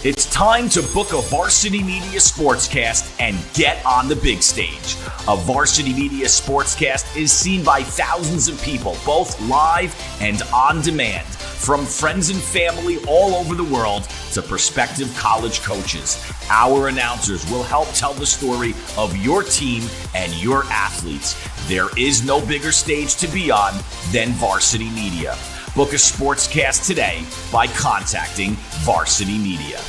It's time to book a Varsity Media Sportscast and get on the big stage. A Varsity Media Sportscast is seen by thousands of people, both live and on demand, from friends and family all over the world to prospective college coaches. Our announcers will help tell the story of your team and your athletes. There is no bigger stage to be on than Varsity Media. Book a sportscast today by contacting Varsity Media.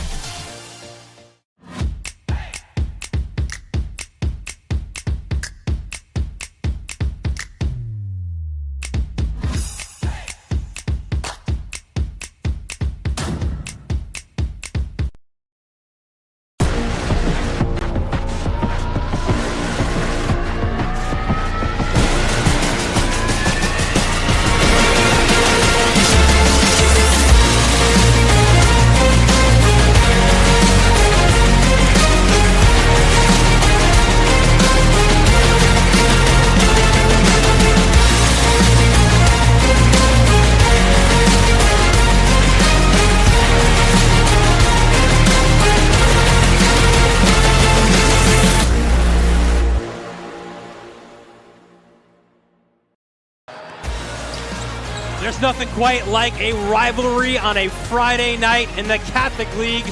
There's nothing quite like a rivalry on a Friday night in the Catholic League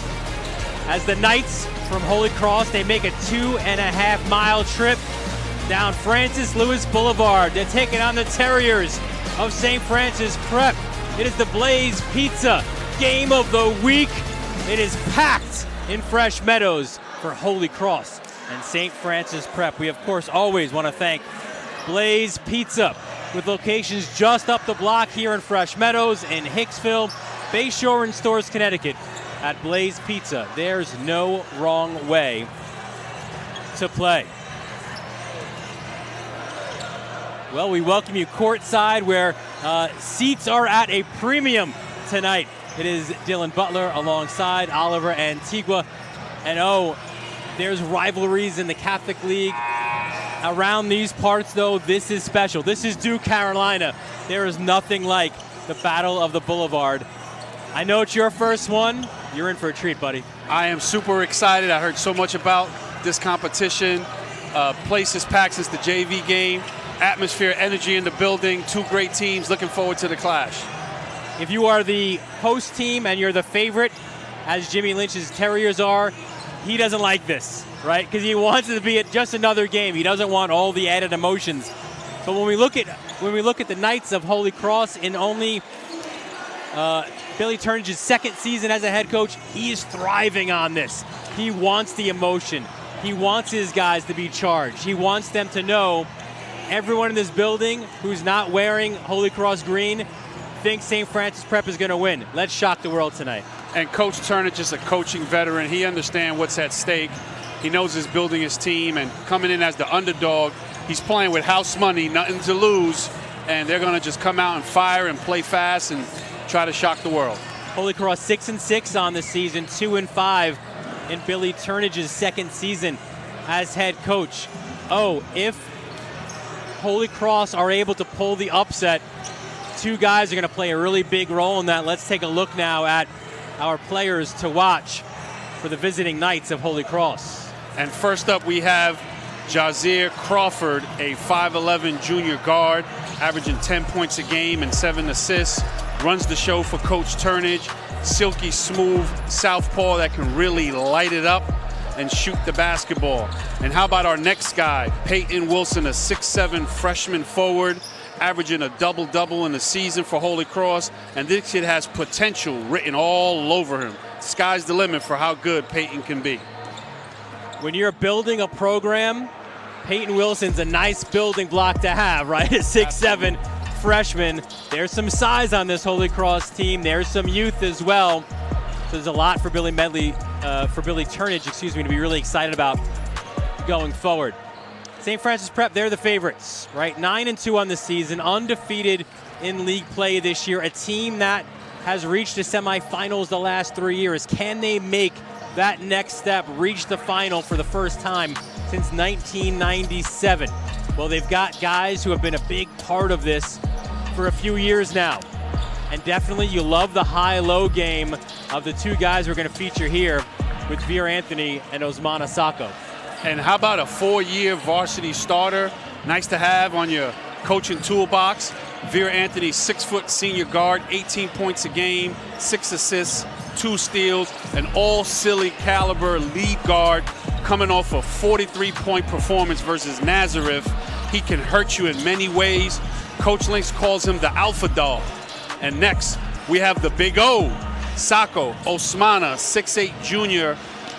as the Knights from Holy Cross, they make a 2.5-mile trip down Francis Lewis Boulevard. They're taking on the Terriers of St. Francis Prep. It is the Blaze Pizza Game of the Week. It is packed in Fresh Meadows for Holy Cross and St. Francis Prep. We, of course, always want to thank Blaze Pizza, with locations just up the block here in Fresh Meadows, in Hicksville, Bayshore, and Stores, Connecticut. At Blaze Pizza, there's no wrong way to play. Well, we welcome you courtside, where seats are at a premium tonight. It is Dylan Butler alongside Oliver Antigua. And there's rivalries in the Catholic League. Around these parts, though, this is special. This is Duke, Carolina. There is nothing like the Battle of the Boulevard. I know it's your first one. You're in for a treat, buddy. I am super excited. I heard so much about this competition. Place is packed since the JV game. Atmosphere, energy in the building. Two great teams. Looking forward to the clash. If you are the host team and you're the favorite, as Jimmy Lynch's Terriers are, he doesn't like this, right? Because he wants it to be just another game. He doesn't want all the added emotions. But when we look at the Knights of Holy Cross, in only Billy Turnage's second season as a head coach, he is thriving on this. He wants the emotion. He wants his guys to be charged. He wants them to know everyone in this building who's not wearing Holy Cross green thinks St. Francis Prep is going to win. Let's shock the world tonight. And Coach Turnage is a coaching veteran. He understands what's at stake. He knows he's building his team, and coming in as the underdog, he's playing with house money, nothing to lose, and they're going to just come out and fire and play fast and try to shock the world. Holy Cross 6-6 on the season, 2-5 in Billy Turnage's second season as head coach. If Holy Cross are able to pull the upset, two guys are going to play a really big role in that. Let's take a look now at our players to watch for the visiting Knights of Holy Cross. And first up, we have Jazier Crawford, a 5'11 junior guard, averaging 10 points a game and 7 assists. Runs the show for Coach Turnage. Silky smooth southpaw that can really light it up and shoot the basketball. And how about our next guy, Peyton Wilson, a 6'7 freshman forward, averaging a double-double in the season for Holy Cross, and this kid has potential written all over him. Sky's the limit for how good Peyton can be. When you're building a program, Peyton Wilson's a nice building block to have, right? A 6'7 freshman. There's some size on this Holy Cross team. There's some youth as well. So there's a lot for Billy Turnage, to be really excited about going forward. St. Francis Prep, they're the favorites, right? 9-2 on the season, undefeated in league play this year. A team that has reached the semifinals the last 3 years. Can they make that next step, reach the final for the first time since 1997? Well, they've got guys who have been a big part of this for a few years now. And definitely you love the high-low game of the two guys we're going to feature here with Veer Anthony and Ousmane Sako. And how about a 4-year varsity starter? Nice to have on your coaching toolbox. Veer Anthony, 6-foot senior guard, 18 points a game, 6 assists, 2 steals, an all-silly caliber lead guard coming off a 43-point performance versus Nazareth. He can hurt you in many ways. Coach Lynx calls him the alpha dog. And next, we have the big O, Sako Ousmane, 6'8 junior,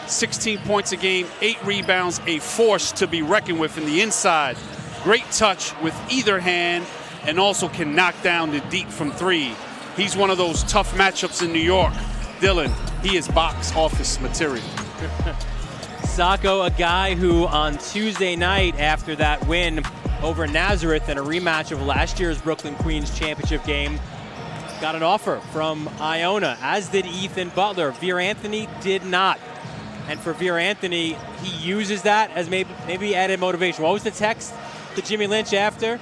16 points a game, 8 rebounds, a force to be reckoned with in the inside. Great touch with either hand, and also can knock down the deep from 3. He's one of those tough matchups in New York. Dylan, he is box office material. Sako, a guy who on Tuesday night after that win over Nazareth in a rematch of last year's Brooklyn Queens championship game, got an offer from Iona, as did Ethan Butler. Veer Anthony did not. And for Veer Anthony, he uses that as maybe added motivation. What was the text to Jimmy Lynch after?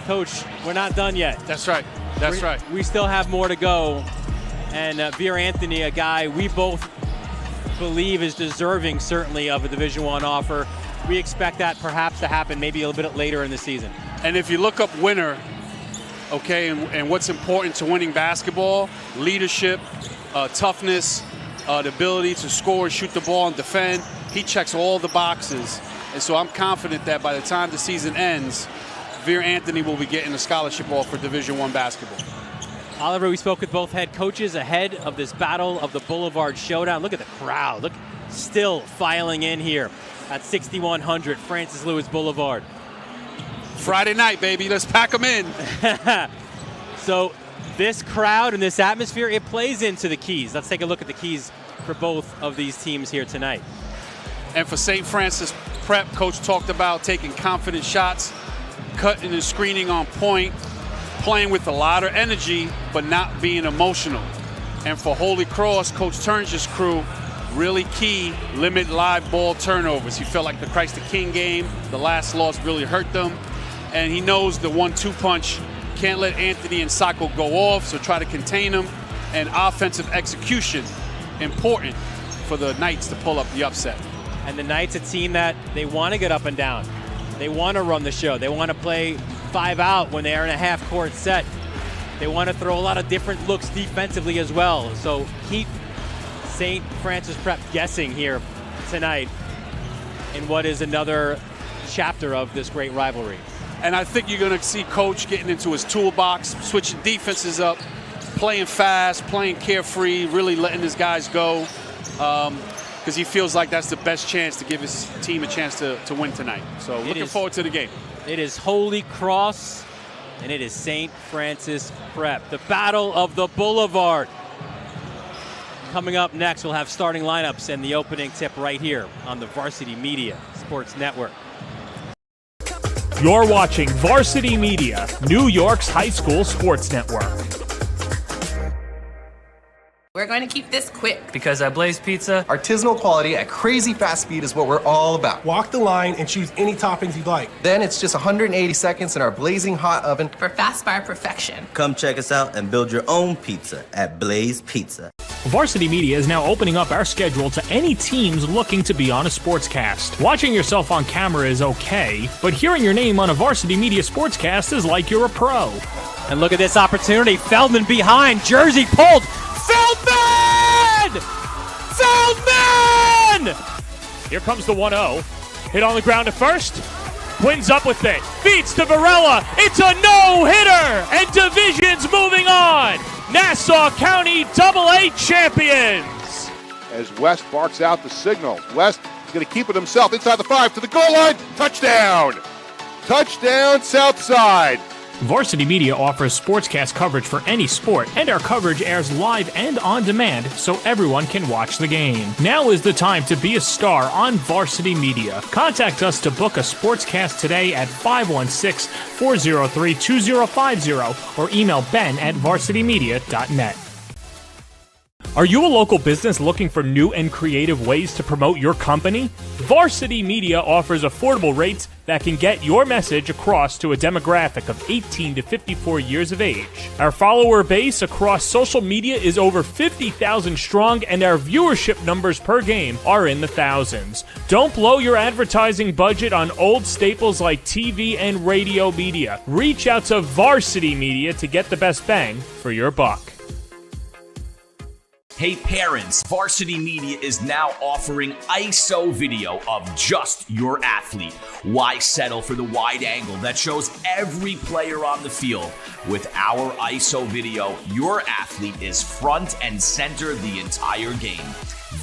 Coach, we're not done yet. That's right. That's right. We still have more to go. And Veer Anthony, a guy we both believe is deserving, certainly, of a Division I offer. We expect that perhaps to happen maybe a little bit later in the season. And if you look up winner, okay, and what's important to winning basketball, leadership, toughness, the ability to score, shoot the ball, and defend, he checks all the boxes. And so I'm confident that by the time the season ends, Veer Anthony will be getting a scholarship offer for Division I basketball. Oliver, we spoke with both head coaches ahead of this Battle of the Boulevard showdown. Look at the crowd. Look, still filing in here at 6100 Francis Lewis Boulevard. Friday night, baby. Let's pack them in. So this crowd and this atmosphere, it plays into the keys. Let's take a look at the keys for both of these teams here tonight. And for St. Francis Prep, Coach talked about taking confident shots, cutting and screening on point, playing with a lot of energy, but not being emotional. And for Holy Cross, Coach Turnge's crew, really key, limit live ball turnovers. He felt like the Christ the King game, the last loss really hurt them. And he knows the 1-2 punch, can't let Anthony and Sako go off, so try to contain them. And offensive execution, important for the Knights to pull up the upset. And the Knights, a team that they want to get up and down. They want to run the show. They want to play 5 out when they are in a half-court set. They want to throw a lot of different looks defensively as well. So keep St. Francis Prep guessing here tonight in what is another chapter of this great rivalry. And I think you're going to see Coach getting into his toolbox, switching defenses up, playing fast, playing carefree, really letting his guys go, because he feels like that's the best chance to give his team a chance to win tonight. So looking forward to the game. It is Holy Cross, and it is St. Francis Prep. The Battle of the Boulevard. Coming up next, we'll have starting lineups and the opening tip right here on the Varsity Media Sports Network. You're watching Varsity Media, New York's high school sports network. We're going to keep this quick. Because at Blaze Pizza, artisanal quality at crazy fast speed is what we're all about. Walk the line and choose any toppings you'd like. Then it's just 180 seconds in our blazing hot oven For fast fire perfection. Come check us out and build your own pizza at Blaze Pizza. Varsity Media is now opening up our schedule to any teams looking to be on a sportscast. Watching yourself on camera is okay, but hearing your name on a Varsity Media sportscast is like you're a pro. And look at this opportunity. Feldman behind. Jersey pulled. Feldman! Feldman! Here comes the 1-0. Hit on the ground at first. Quinn's up with it. Feeds to Varela. It's a no-hitter! And Division's moving on. Nassau County AA champions. As West barks out the signal. West is going to keep it himself inside the 5 to the goal line. Touchdown! Touchdown, Southside. Varsity Media offers sportscast coverage for any sport, and our coverage airs live and on demand so everyone can watch the game. Now is the time to be a star on Varsity Media. Contact us to book a sportscast today at 516-403-2050 or email ben@varsitymedia.net. Are you a local business looking for new and creative ways to promote your company? Varsity Media offers affordable rates that can get your message across to a demographic of 18 to 54 years of age. Our follower base across social media is over 50,000 strong, and our viewership numbers per game are in the thousands. Don't blow your advertising budget on old staples like TV and radio media. Reach out to Varsity Media to get the best bang for your buck. Hey parents, Varsity Media is now offering ISO video of just your athlete. Why settle for the wide angle that shows every player on the field? With our ISO video, your athlete is front and center the entire game.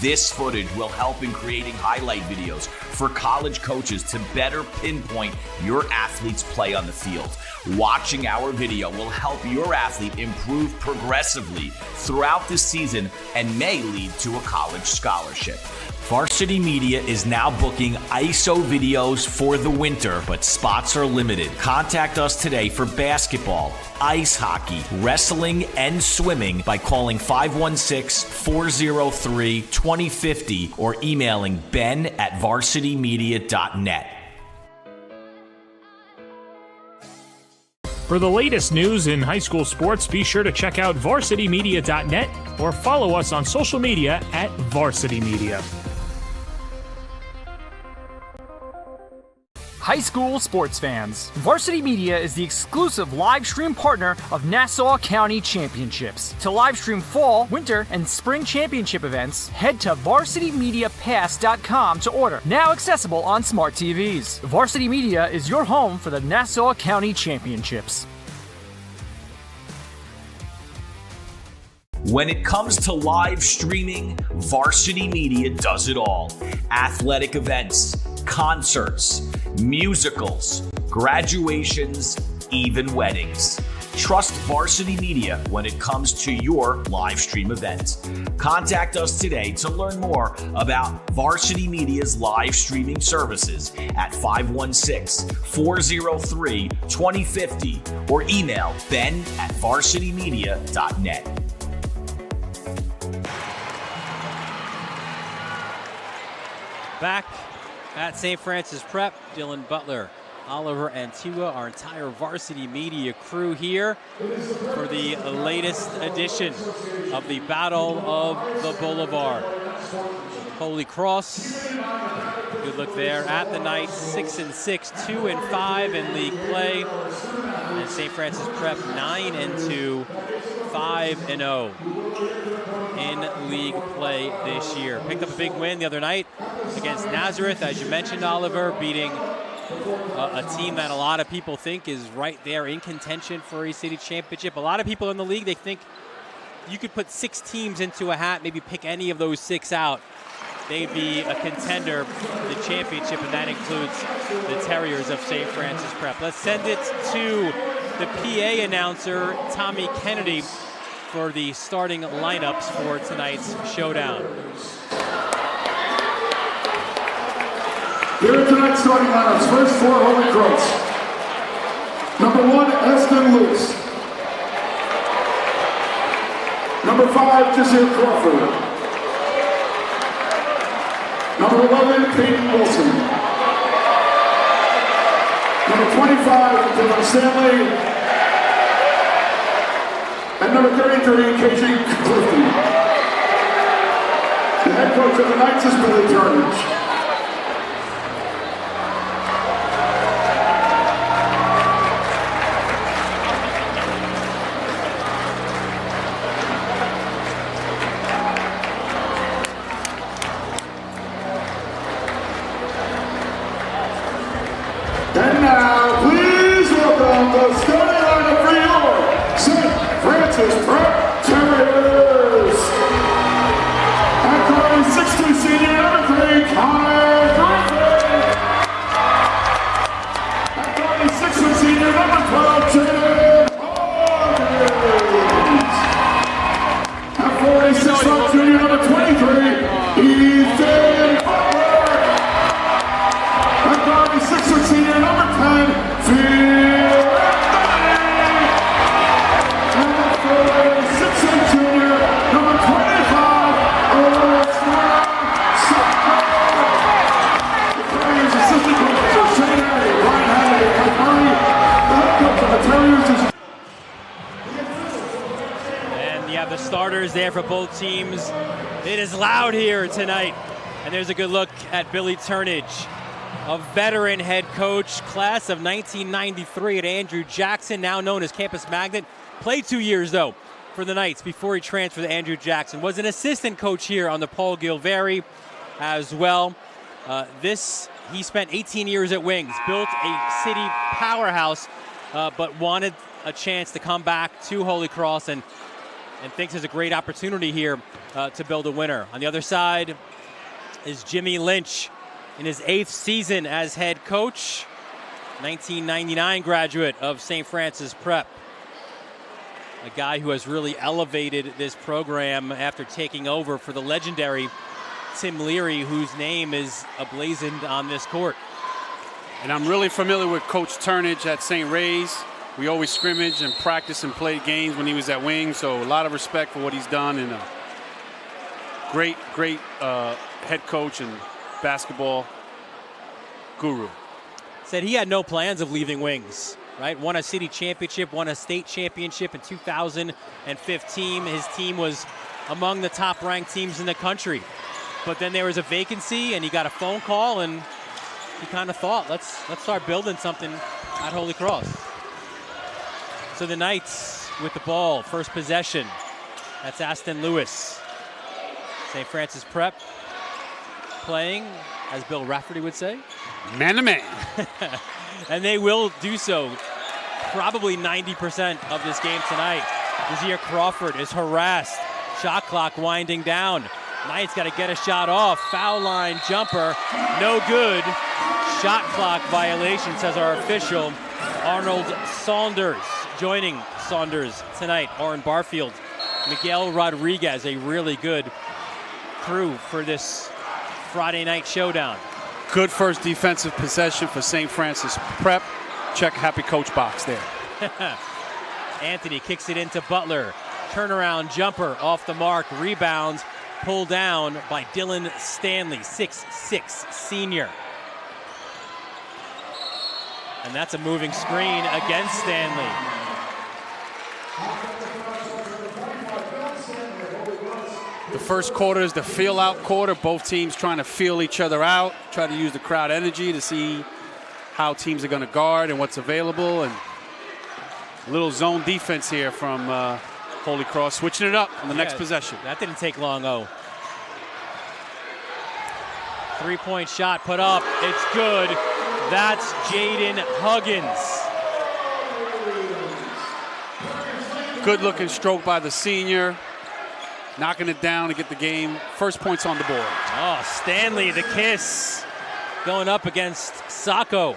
This footage will help in creating highlight videos for college coaches to better pinpoint your athlete's play on the field. Watching our video will help your athlete improve progressively throughout the season and may lead to a college scholarship. Varsity Media is now booking ISO videos for the winter, but spots are limited. Contact us today for basketball, ice hockey, wrestling, and swimming by calling 516-403-2050 or emailing ben@varsitymedia.net. For the latest news in high school sports, be sure to check out varsitymedia.net or follow us on social media at Varsity Media. High school sports fans, Varsity Media is the exclusive live stream partner of Nassau County Championships. To live stream fall, winter, and spring championship events, head to varsitymediapass.com to order. Now accessible on smart TVs. Varsity Media is your home for the Nassau County Championships. When it comes to live streaming, Varsity Media does it all. Athletic events, concerts, musicals, graduations, even weddings. Trust Varsity Media when it comes to your live stream event. Contact us today to learn more about Varsity Media's live streaming services at 516-403-2050 or email ben@varsitymedia.net. Back at St. Francis Prep, Dylan Butler, Oliver Antigua, our entire Varsity Media crew here for the latest edition of the Battle of the Boulevard. Holy Cross, good look there at the Knights, 6-6, 2-5 in league play. And St. Francis Prep 9-2, 5-0 in league play this year. Picked up a big win the other night against Nazareth, as you mentioned, Oliver, beating a team that a lot of people think is right there in contention for a city championship. A lot of people in the league, they think you could put 6 teams into a hat, maybe pick any of those 6 out. They'd be a contender for the championship, and that includes the Terriers of St. Francis Prep. Let's send it to the PA announcer, Tommy Kennedy, for the starting lineups for tonight's showdown. Here are tonight's starting lineups. First for Holy Cross. Number 1, Eston Luce. Number 5, Jazir Crawford. Number 11, Peyton Wilson. Number 25, Dylan Stanley. And number 33, KJ Clifton. The head coach of the Knights is Billy Turnage. And now, please welcome the starting lineup for your St. Francis Prep Terriers. At guard, 6'2" senior, number 3, Connor Griffin. At guard, 6'1" senior, number 12, Jaden Hawkins. At 46'1" junior, number 23, Ethan Butler. At guard, 6'1" senior, number 10, Phil Anthony. And at 46'1" junior, And you have the starters there for both teams. It is loud here tonight. And there's a good look at Billy Turnage, a veteran head coach, class of 1993 at Andrew Jackson, now known as Campus Magnet. Played 2 years, though, for the Knights before he transferred to Andrew Jackson. Was an assistant coach here on the Paul Gilvari as well. He spent 18 years at Wings, built a city powerhouse, but wanted a chance to come back to Holy Cross and thinks there's a great opportunity here to build a winner. On the other side is Jimmy Lynch in his 8th season as head coach, 1999 graduate of St. Francis Prep. A guy who has really elevated this program after taking over for the legendary Tim Leary, whose name is ablazoned on this court. And I'm really familiar with Coach Turnage at St. Ray's. We always scrimmaged and practiced and played games when he was at Wings, so a lot of respect for what he's done, and a great head coach and basketball guru. Said he had no plans of leaving Wings, right? Won a city championship, won a state championship in 2015. His team was among the top-ranked teams in the country. But then there was a vacancy, and he got a phone call, and he kind of thought, let's start building something at Holy Cross. So the Knights with the ball, first possession. That's Aston Lewis. St. Francis Prep playing, as Bill Rafferty would say, man-to-man. And they will do so probably 90% of this game tonight. Jazir Crawford is harassed. Shot clock winding down. Knights got to get a shot off. Foul line jumper, no good. Shot clock violation, says our official. Arnold Saunders joining Saunders tonight. Oren Barfield, Miguel Rodriguez, a really good crew for this Friday night showdown. Good first defensive possession for St. Francis Prep. Check Happy Coach box there. Anthony kicks it into Butler. Turnaround jumper off the mark. Rebound pulled down by Dylan Stanley, 6'6" senior. And that's a moving screen against Stanley. The first quarter is the feel-out quarter. Both teams trying to feel each other out, try to use the crowd energy to see how teams are going to guard and what's available. And a little zone defense here from Holy Cross, switching it up on the next possession. That didn't take long, Three-point shot put up. It's good. That's Jaden Huggins. Good looking stroke by the senior. Knocking it down to get the game. First points on the board. Oh, Stanley, the kiss. Going up against Sacco.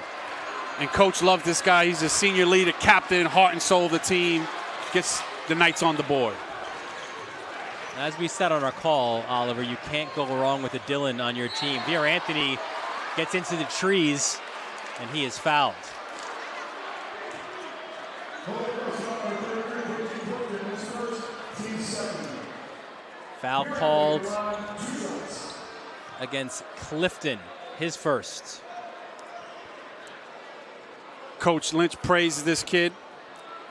And Coach loved this guy. He's a senior leader, captain, heart and soul of the team. Gets the Knights on the board. As we said on our call, Oliver, you can't go wrong with a Dylan on your team. Veer Anthony gets into the trees, and he is fouled. Foul called against Clifton, his first. Coach Lynch praises this kid.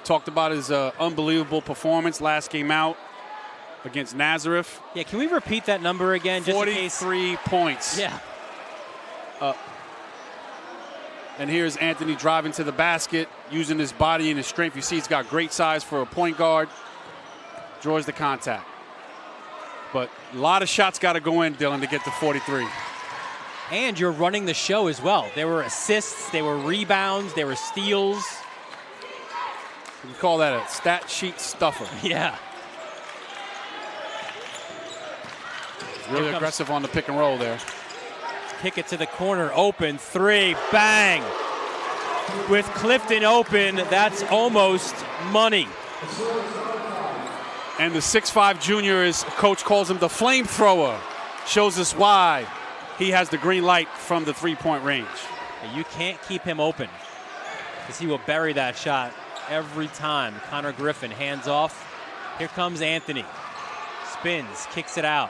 Talked about his unbelievable performance last game out against Nazareth. Yeah, can we repeat that number again? Just 43 points. Yeah. And here's Anthony driving to the basket, using his body and his strength. You see he's got great size for a point guard. Draws the contact. But a lot of shots got to go in, Dylan, to get to 43. And you're running the show as well. There were assists, there were rebounds, there were steals. You can call that a stat sheet stuffer. Yeah. Really aggressive on the pick and roll there. Kick it to the corner, open, three, bang. With Clifton open, that's almost money. And the 6'5" junior, is coach calls him the flamethrower. Shows us why he has the green light from the three-point range. You can't keep him open because he will bury that shot every time. Connor Griffin hands off. Here comes Anthony. Spins, kicks it out.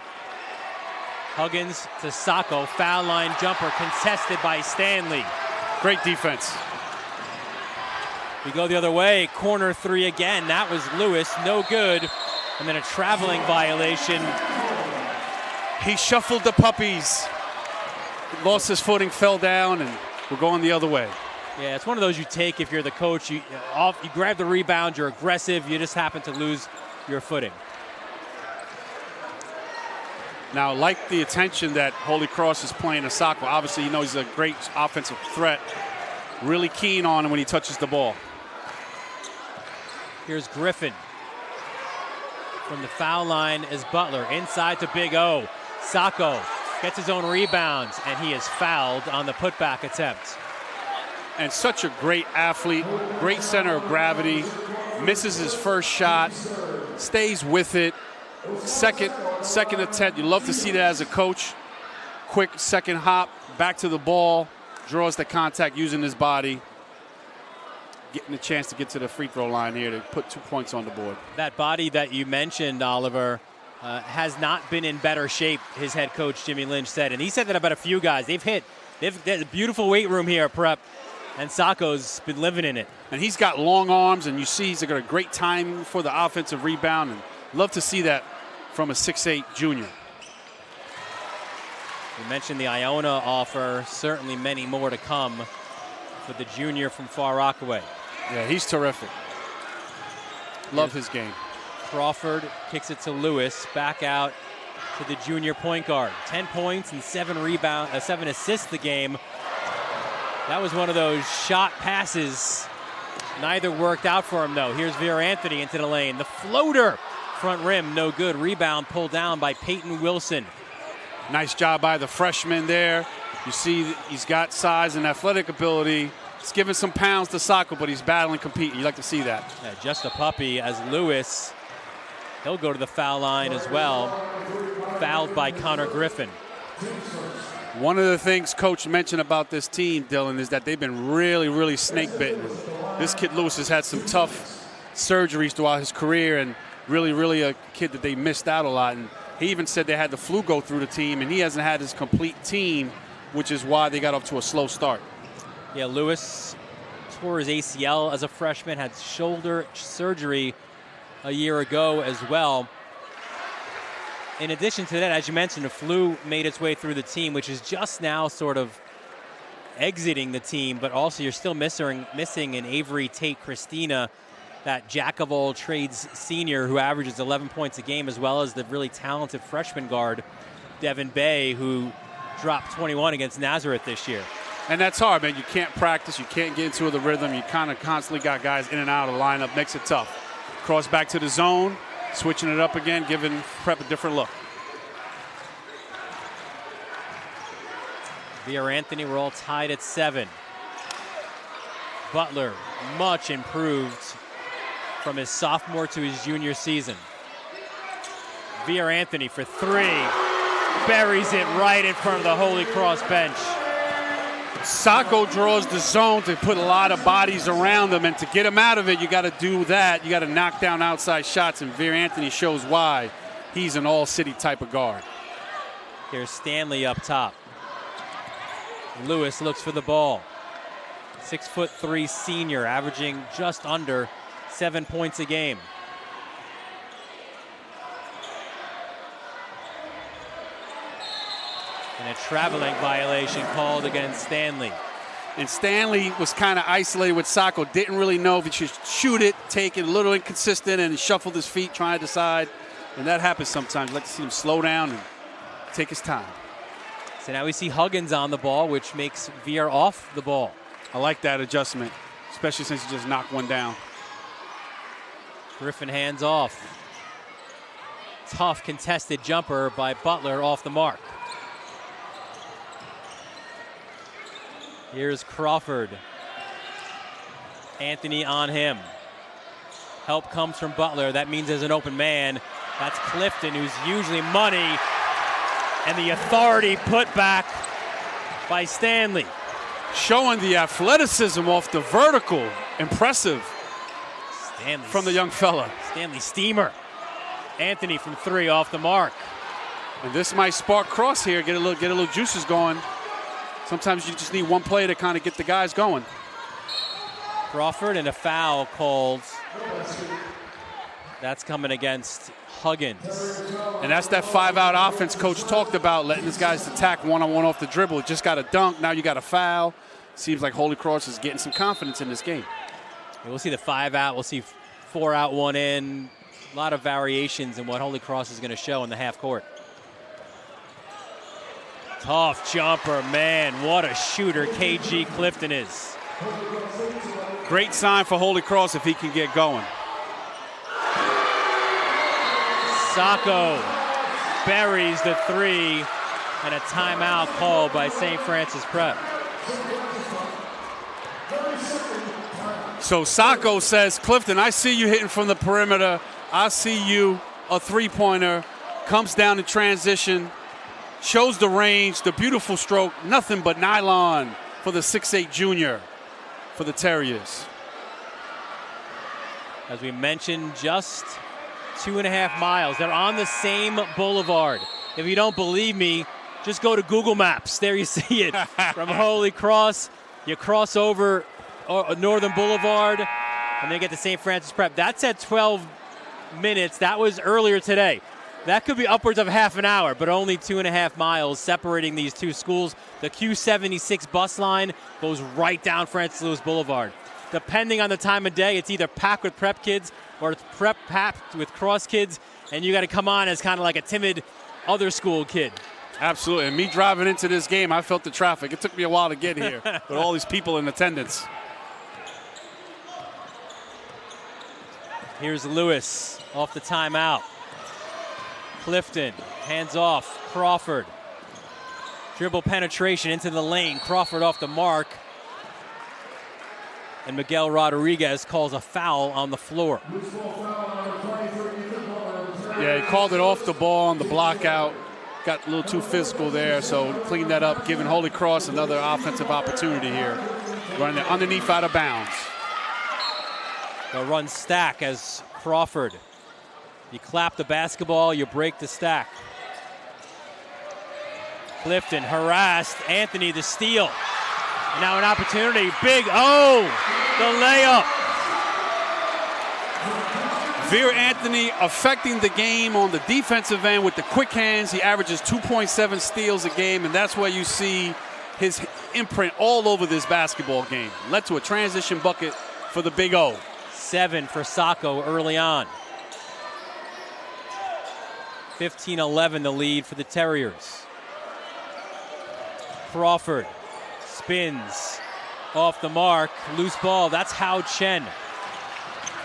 Huggins to Sacco. Foul line jumper contested by Stanley. Great defense. We go the other way. Corner three again. That was Lewis. No good. And then a traveling violation. He shuffled the puppies, lost his footing, fell down, and we're going the other way. Yeah, it's one of those you take if you're the coach. You grab the rebound, you're aggressive, you just happen to lose your footing. Now, like the attention that Holy Cross is playing Asako, obviously you know he's a great offensive threat. Really keen on him when he touches the ball. Here's Griffin. From the foul line is Butler. Inside to Big O. Sacco gets his own rebounds, and he is fouled on the putback attempt. And such a great athlete, great center of gravity, misses his first shot, stays with it. Second attempt, you love to see that as a coach. Quick second hop, back to the ball, draws the contact using his body. Getting a chance to get to the free throw line here to put 2 points on the board. That body that you mentioned, Oliver, has not been in better shape, his head coach Jimmy Lynch said. And he said that about a few guys. They've a beautiful weight room here at Prep, and Sacco's been living in it. And he's got long arms, and you see he's got a great time for the offensive rebound. And love to see that from a 6'8 junior. We mentioned the Iona offer, certainly many more to come for the junior from Far Rockaway. Yeah, he's terrific. Love his game. Crawford kicks it to Lewis, back out to the junior point guard. 10 points and 7 assists the game. That was one of those shot passes. Neither worked out for him, though. Here's Veer Anthony into the lane. The floater, front rim, no good. Rebound pulled down by Peyton Wilson. Nice job by the freshman there. You see he's got size and athletic ability. He's giving some pounds to Sacco, but he's battling, competing. You like to see that. Yeah, just a puppy as Lewis, he'll go to the foul line as well. Fouled by Connor Griffin. One of the things Coach mentioned about this team, Dylan, is that they've been really, really snake-bitten. This kid Lewis has had some tough surgeries throughout his career, and really, really a kid that they missed out a lot. And he even said they had the flu go through the team, and he hasn't had his complete team, which is why they got off to a slow start. Yeah, Lewis tore his ACL as a freshman, had shoulder surgery a year ago as well. In addition to that, as you mentioned, the flu made its way through the team, which is just now sort of exiting the team, but also you're still missing an Avery Tate Christina, that jack-of-all-trades senior who averages 11 points a game, as well as the really talented freshman guard, Devin Bay, who dropped 21 against Nazareth this year. And that's hard, man. You can't practice. You can't get into the rhythm. You kind of constantly got guys in and out of the lineup. Makes it tough. Cross back to the zone, switching it up again, giving Prep a different look. Veer Anthony, we're all tied at 7. Butler, much improved from his sophomore to his junior season. Veer Anthony for 3. Buries it right in front of the Holy Cross bench. Sacco draws the zone to put a lot of bodies around him, and to get him out of it, you got to do that. You got to knock down outside shots, and Veer Anthony shows why he's an all-city type of guard. Here's Stanley up top. Lewis looks for the ball. 6'3" senior, averaging just under 7 points a game. And a traveling violation called against Stanley. And Stanley was kind of isolated with Sacco. Didn't really know if he should shoot it, take it, a little inconsistent, and shuffled his feet trying to decide. And that happens sometimes. I'd like to see him slow down and take his time. So now we see Huggins on the ball, which makes Veer off the ball. I like that adjustment, especially since he just knocked one down. Griffin hands off. Tough contested jumper by Butler off the mark. Here's Crawford. Anthony on him. Help comes from Butler. That means there's an open man. That's Clifton, who's usually money. And the authority put back by Stanley. Showing the athleticism off the vertical. Impressive from the young fella. Stanley Steamer. Anthony from 3 off the mark. And this might spark Cross here, get a little juices going. Sometimes you just need one play to kind of get the guys going. Crawford, and a foul called That's coming against Huggins. And that's that 5-out offense coach talked about, letting these guys attack one-on-one off the dribble. Just got a dunk, now you got a foul. Seems like Holy Cross is getting some confidence in this game. We'll see the 5-out, we'll see 4-out, 1 in. A lot of variations in what Holy Cross is going to show in the half court. Tough jumper, man. What a shooter KG Clifton is. Great sign for Holy Cross if he can get going. Sacco buries the 3, and a timeout called by St. Francis Prep. So Sacco says, Clifton, I see you hitting from the perimeter. I see you, a three-pointer, comes down in transition, shows the range, the beautiful stroke, nothing but nylon for the 6'8 junior for the Terriers. As we mentioned, just 2.5 miles. They're on the same boulevard. If you don't believe me, just go to Google Maps. There you see it. From Holy Cross, you cross over Northern Boulevard, and then get to St. Francis Prep. That's at 12 minutes. That was earlier today. That could be upwards of half an hour, but only 2.5 miles separating these two schools. The Q76 bus line goes right down Francis Lewis Boulevard. Depending on the time of day, it's either packed with prep kids or it's prep packed with cross kids, and you got to come on as kind of like a timid other school kid. Absolutely. And me driving into this game, I felt the traffic. It took me a while to get here with all these people in attendance. Here's Lewis off the timeout. Clifton, hands off, Crawford. Dribble penetration into the lane, Crawford off the mark. And Miguel Rodriguez calls a foul on the floor. Yeah, he called it off the ball on the block out. Got a little too physical there, so clean that up, giving Holy Cross another offensive opportunity here. Running it underneath out of bounds. They'll run stack as Crawford. You clap the basketball, you break the stack. Clifton harassed, Anthony the steal. And now an opportunity, big O, the layup. Veer Anthony affecting the game on the defensive end with the quick hands. He averages 2.7 steals a game, and that's where you see his imprint all over this basketball game. Led to a transition bucket for the Big O. 7 for Sacco early on. 15-11 the lead for the Terriers. Crawford spins off the mark, loose ball. That's Hao Chen.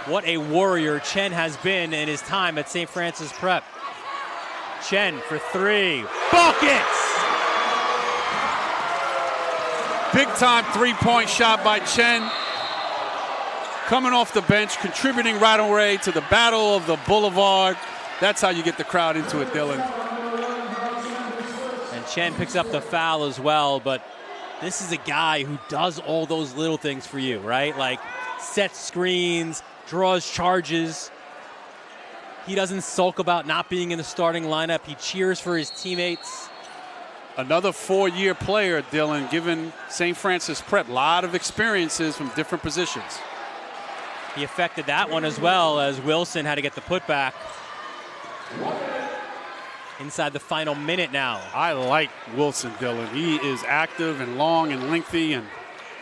What a warrior Chen has been in his time at St. Francis Prep. Chen for 3, buckets! Big time three-point shot by Chen. Coming off the bench, contributing right away to the battle of the boulevard. That's how you get the crowd into it, Dylan. And Chen picks up the foul as well, but this is a guy who does all those little things for you, right? Like sets screens, draws charges. He doesn't sulk about not being in the starting lineup. He cheers for his teammates. Another 4-year player, Dylan, given St. Francis Prep. A lot of experiences from different positions. He affected that one as well, as Wilson had to get the putback. Inside the final minute now. I like Wilson, Dylan. He is active and long and lengthy and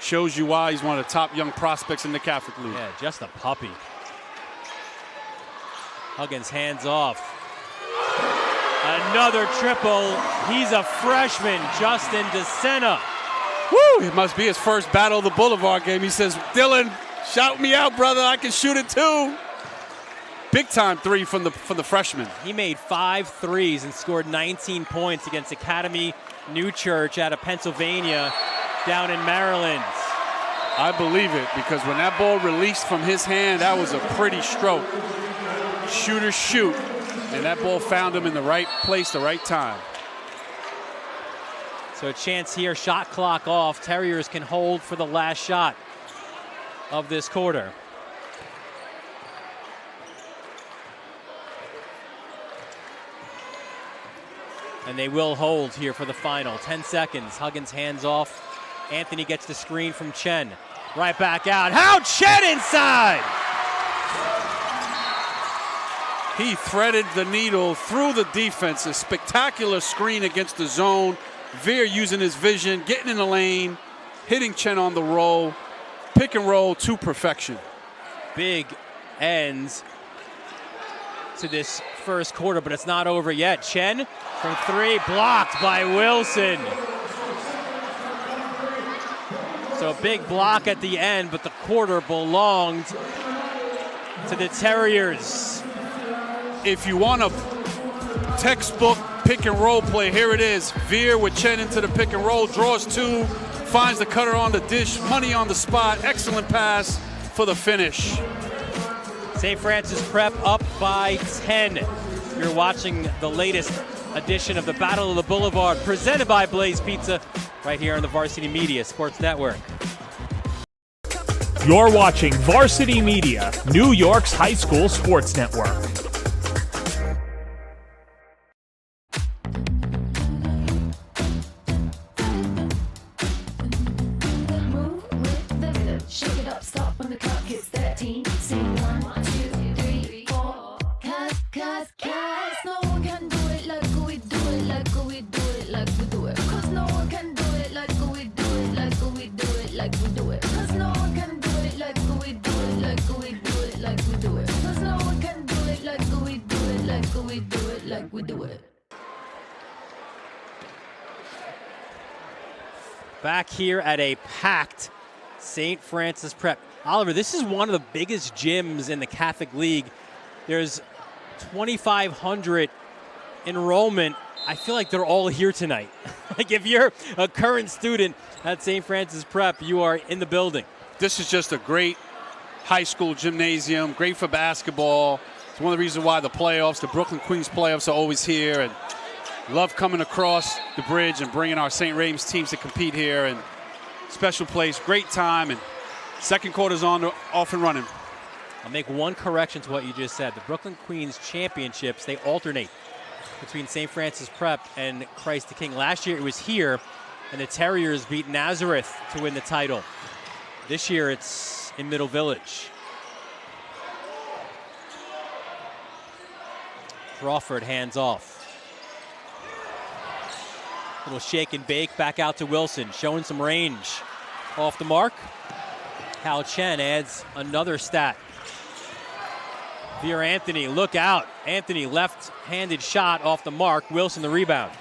shows you why he's one of the top young prospects in the Catholic League. Yeah, just a puppy. Huggins hands off. Another triple. He's a freshman, Justin DeSena. Woo! It must be his first battle of the Boulevard game. He says, Dylan, shout me out, brother. I can shoot it too. Big time 3 from the freshman. He made 5 threes and scored 19 points against Academy New Church out of Pennsylvania down in Maryland. I believe it, because when that ball released from his hand, that was a pretty stroke. Shooter shoot, and that ball found him in the right place, the right time. So a chance here, shot clock off. Terriers can hold for the last shot of this quarter. And they will hold here for the final. 10 seconds. Huggins hands off. Anthony gets the screen from Chen. Right back out. Hao Chen inside! He threaded the needle through the defense. A spectacular screen against the zone. Veer using his vision, getting in the lane, hitting Chen on the roll. Pick and roll to perfection. Big ends to this first quarter, but it's not over yet. Chen from three, blocked by Wilson. So a big block at the end, but the quarter belonged to the Terriers. If you want a textbook pick and roll play, here it is. Veer with Chen into the pick and roll, draws two, finds the cutter on the dish, money on the spot. Excellent pass for the finish. St. Francis Prep up by 10. You're watching the latest edition of the Battle of the Boulevard, presented by Blaze Pizza, right here on the Varsity Media Sports Network. You're watching Varsity Media, New York's high school sports network. Back here at a packed St. Francis Prep. Oliver, this is one of the biggest gyms in the Catholic League. There's 2,500 enrollment. I feel like they're all here tonight. Like if you're a current student at St. Francis Prep, you are in the building. This is just a great high school gymnasium, great for basketball. It's one of the reasons why the playoffs, the Brooklyn Queens playoffs, are always here. And love coming across the bridge and bringing our St. Raymond's teams to compete here. And special place, great time, and second quarter's off and running. I'll make one correction to what you just said. The Brooklyn Queens championships, they alternate between St. Francis Prep and Christ the King. Last year it was here, and the Terriers beat Nazareth to win the title. This year it's in Middle Village. Crawford hands off. Little shake and bake back out to Wilson, showing some range. Off the mark. Hal Chen adds another stat. Veer Anthony, look out. Anthony, left-handed shot off the mark. Wilson the rebound.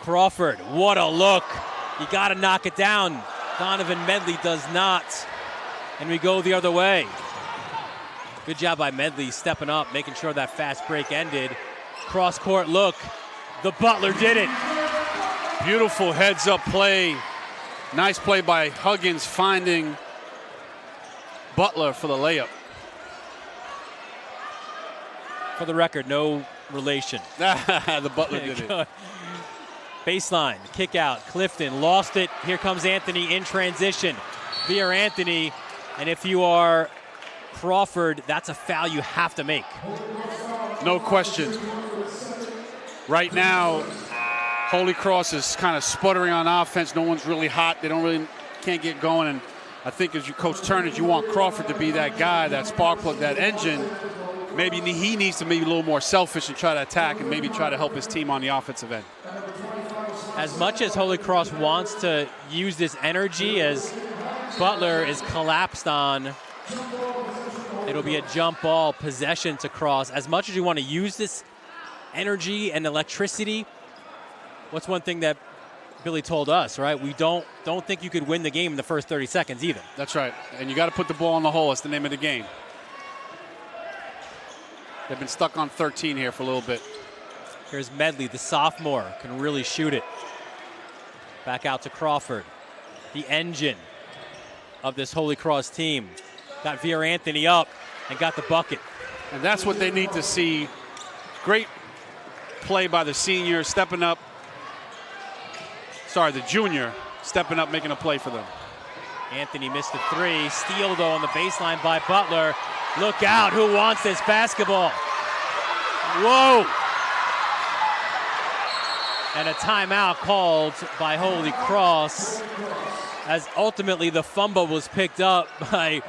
Crawford, what a look. You got to knock it down. Donovan Medley does not. And we go the other way. Good job by Medley stepping up, making sure that fast break ended. Cross-court look. The Butler did it. Beautiful heads-up play. Nice play by Huggins finding Butler for the layup. For the record, no relation. The Butler did it. Baseline, kick out. Clifton lost it. Here comes Anthony in transition. Veer Anthony. And if you are Crawford, that's a foul you have to make. No question. Right now, Holy Cross is kind of sputtering on offense. No one's really hot. They can't get going. And I think as you coach Turnage, you want Crawford to be that guy, that spark plug, that engine. Maybe he needs to be a little more selfish and try to attack and maybe try to help his team on the offensive end. As much as Holy Cross wants to use this energy, as Butler is collapsed on, it'll be a jump ball, possession to Cross. As much as you want to use this energy and electricity, what's one thing that Billy told us, right? We don't think you could win the game in the first 30 seconds either. That's right. And you got to put the ball in the hole. That's the name of the game. They've been stuck on 13 here for a little bit. Here's Medley, the sophomore, can really shoot it. Back out to Crawford, the engine of this Holy Cross team. Got Veer Anthony up and got the bucket. And that's what they need to see. Great play by the senior, stepping up. Sorry, the junior stepping up, making a play for them. Anthony missed the three. Steal, though, on the baseline by Butler. Look out, who wants this basketball? Whoa! And a timeout called by Holy Cross, as ultimately the fumble was picked up by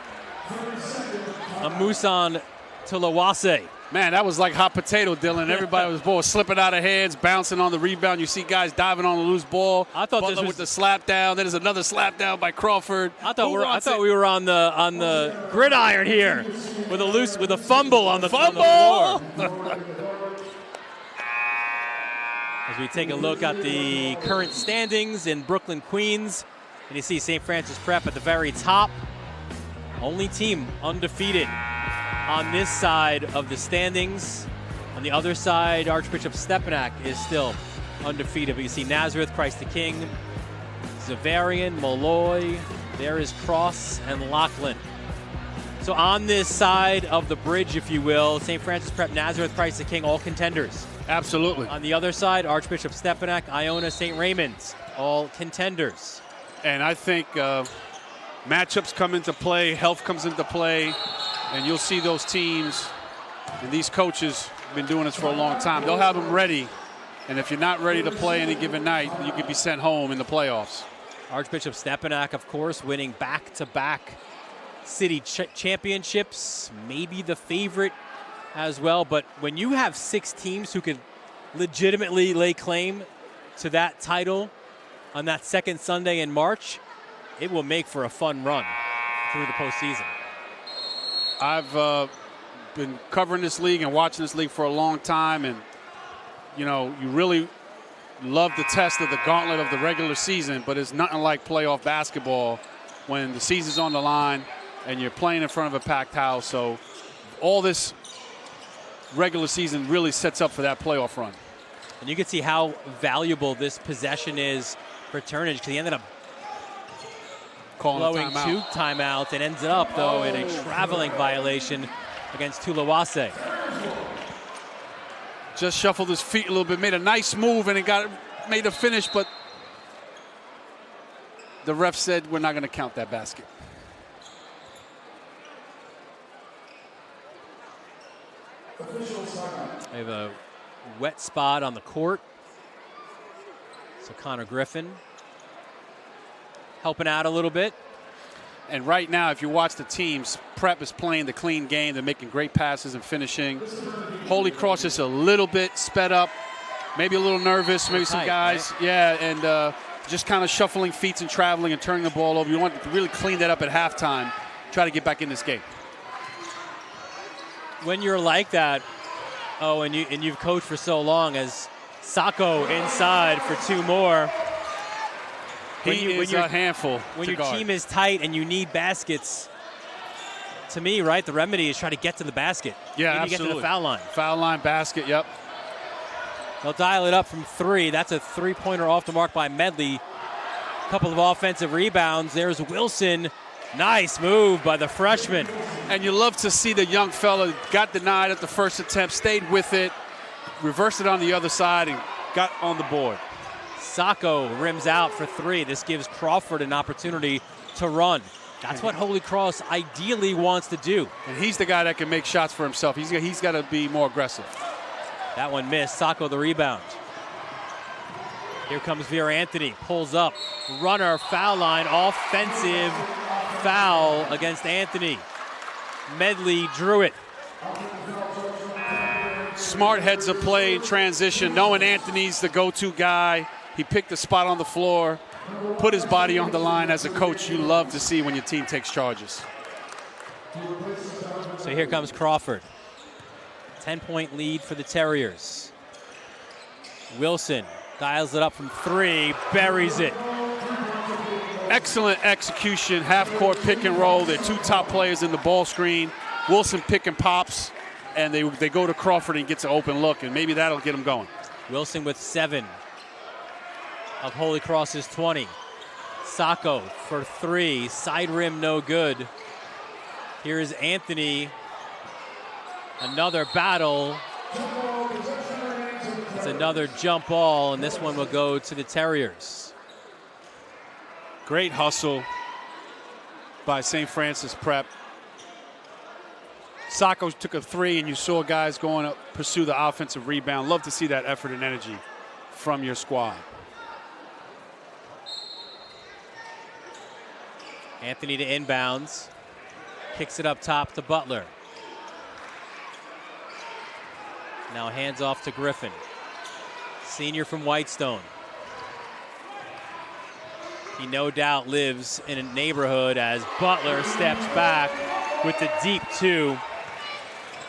Amusan Tulawase. Man, that was like hot potato, Dylan. Everybody was ball slipping out of hands, bouncing on the rebound. You see guys diving on the loose ball. I thought Butler this was with the slap down. Then there's another slap down by Crawford. I thought we were on the gridiron here with a fumble on the floor. As we take a look at the current standings in Brooklyn, Queens, and you see St. Francis Prep at the very top. Only team undefeated on this side of the standings. On the other side, Archbishop Stepanak is still undefeated. But you see Nazareth, Christ the King, Zavarian, Molloy, there is Cross and Laughlin. So on this side of the bridge, if you will, St. Francis Prep, Nazareth, Christ the King, all contenders. Absolutely. On the other side, Archbishop Stepanak, Iona, St. Raymond's, all contenders. And I think matchups come into play, health comes into play, and you'll see those teams and these coaches have been doing this for a long time. They'll have them ready, and if you're not ready to play any given night, you could be sent home in the playoffs. Archbishop Stepanak, of course, winning back-to-back city championships, maybe the favorite as well. But when you have 6 teams who could legitimately lay claim to that title on that second Sunday in March, it will make for a fun run through the postseason. I've been covering this league and watching this league for a long time, and you know, you really love the test of the gauntlet of the regular season, but it's nothing like playoff basketball when the season's on the line and you're playing in front of a packed house. So all this regular season really sets up for that playoff run. And you can see how valuable this possession is for Turnage, because he ended up blowing 2 timeouts and ends up, though, in a traveling violation against Tulawase. Just shuffled his feet a little bit, made a nice move, and it made a finish, but the ref said we're not going to count that basket. We have a wet spot on the court. So Connor Griffin helping out a little bit. And right now, if you watch the teams, Prep is playing the clean game. They're making great passes and finishing. Holy Cross is a little bit sped up, maybe a little nervous, maybe some guys. Right? Yeah, and just kind of shuffling feet and traveling and turning the ball over. You want to really clean that up at halftime, try to get back in this game. When you're like that, and you've coached for so long, as Sacco inside for 2 more. He is a handful. When your team is tight and you need baskets, to me, right, the remedy is try to get to the basket. Yeah, absolutely. Get to the foul line. Foul line, basket, yep. They'll dial it up from 3. That's a 3-pointer off the mark by Medley. A couple of offensive rebounds. There's Wilson. Nice move by the freshman. And you love to see the young fella got denied at the first attempt, stayed with it, reversed it on the other side, and got on the board. Sacco rims out for 3. This gives Crawford an opportunity to run. That's what Holy Cross ideally wants to do. And he's the guy that can make shots for himself. He's got to be more aggressive. That one missed. Sacco the rebound. Here comes Vera Anthony. Pulls up. Runner, foul line. Offensive foul against Anthony. Medley drew it. Smart heads of play in transition, knowing Anthony's the go-to guy. He picked a spot on the floor, put his body on the line. As a coach, you love to see when your team takes charges. So here comes Crawford. 10-point lead for the Terriers. Wilson dials it up from 3, buries it. Excellent execution, half-court pick and roll. They're 2 top players in the ball screen. Wilson pick and pops, and they go to Crawford and gets an open look, and maybe that'll get him going. Wilson with 7 of Holy Cross's 20. Sacco for 3, side rim no good. Here's Anthony, another battle. It's another jump ball, and this one will go to the Terriers. Great hustle by St. Francis Prep. Sacco took a 3, and you saw guys going to pursue the offensive rebound. Love to see that effort and energy from your squad. Anthony to inbounds. Kicks it up top to Butler. Now hands off to Griffin. Senior from Whitestone. He no doubt lives in a neighborhood as Butler steps back with the deep 2.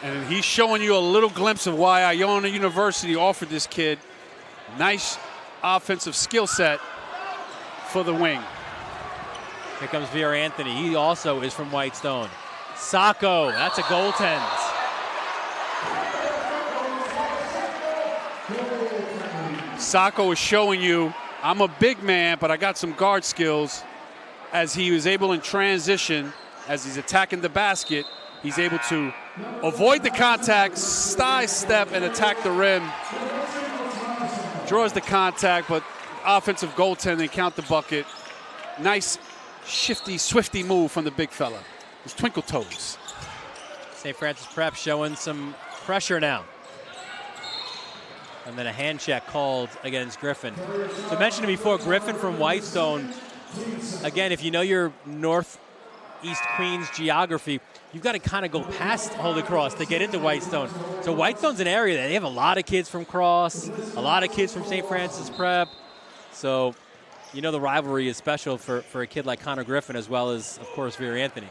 And he's showing you a little glimpse of why Iona University offered this kid nice offensive skill set for the wing. Here comes Veer Anthony. He also is from Whitestone. Sacco, that's a goaltend. Sacco is showing you, I'm a big man, but I got some guard skills. As he was able in transition, as he's attacking the basket, he's able to avoid the contact, side step, and attack the rim. Draws the contact, but offensive goaltending, count the bucket. Nice, shifty, swifty move from the big fella. His twinkle toes. St. Francis Prep showing some pressure now. And then a hand check called against Griffin. So I mentioned it before, Griffin from Whitestone. Again, if you know your Northeast Queens geography, you've got to kind of go past Holy Cross to get into Whitestone. So Whitestone's an area that they have a lot of kids from Cross, a lot of kids from St. Francis Prep. So you know the rivalry is special for a kid like Connor Griffin, as well as, of course, Veer Anthony.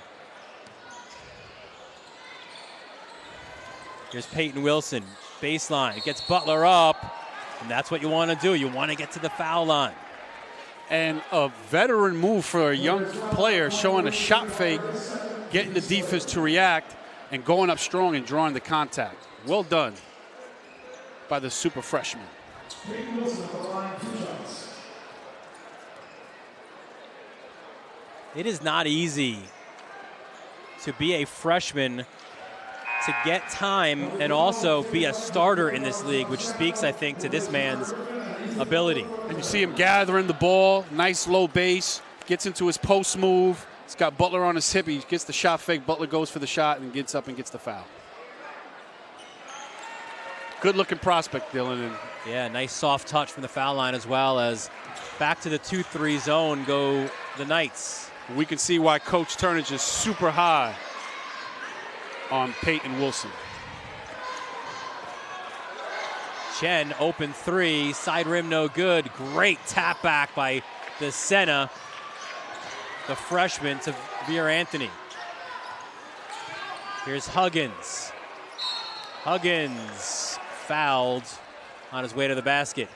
Here's Peyton Wilson, baseline, gets Butler up, and that's what you want to do. You want to get to the foul line. And a veteran move for a young player, showing a shot fake, getting the defense to react, and going up strong and drawing the contact. Well done by the super freshman. It is not easy to be a freshman, to get time, and also be a starter in this league, which speaks, I think, to this man's ability. And you see him gathering the ball, nice low base, gets into his post move. He's got Butler on his hip. He gets the shot fake. Butler goes for the shot and gets up and gets the foul. Good-looking prospect, Dylan. And yeah, nice soft touch from the foul line, as well as back to the 2-3 zone go the Knights. We can see why Coach Turnage is super high on Peyton Wilson. Chen, open 3, side rim no good. Great tap back by DeSena, the freshman, to Veer Anthony. Here's Huggins. Huggins fouled on his way to the basket.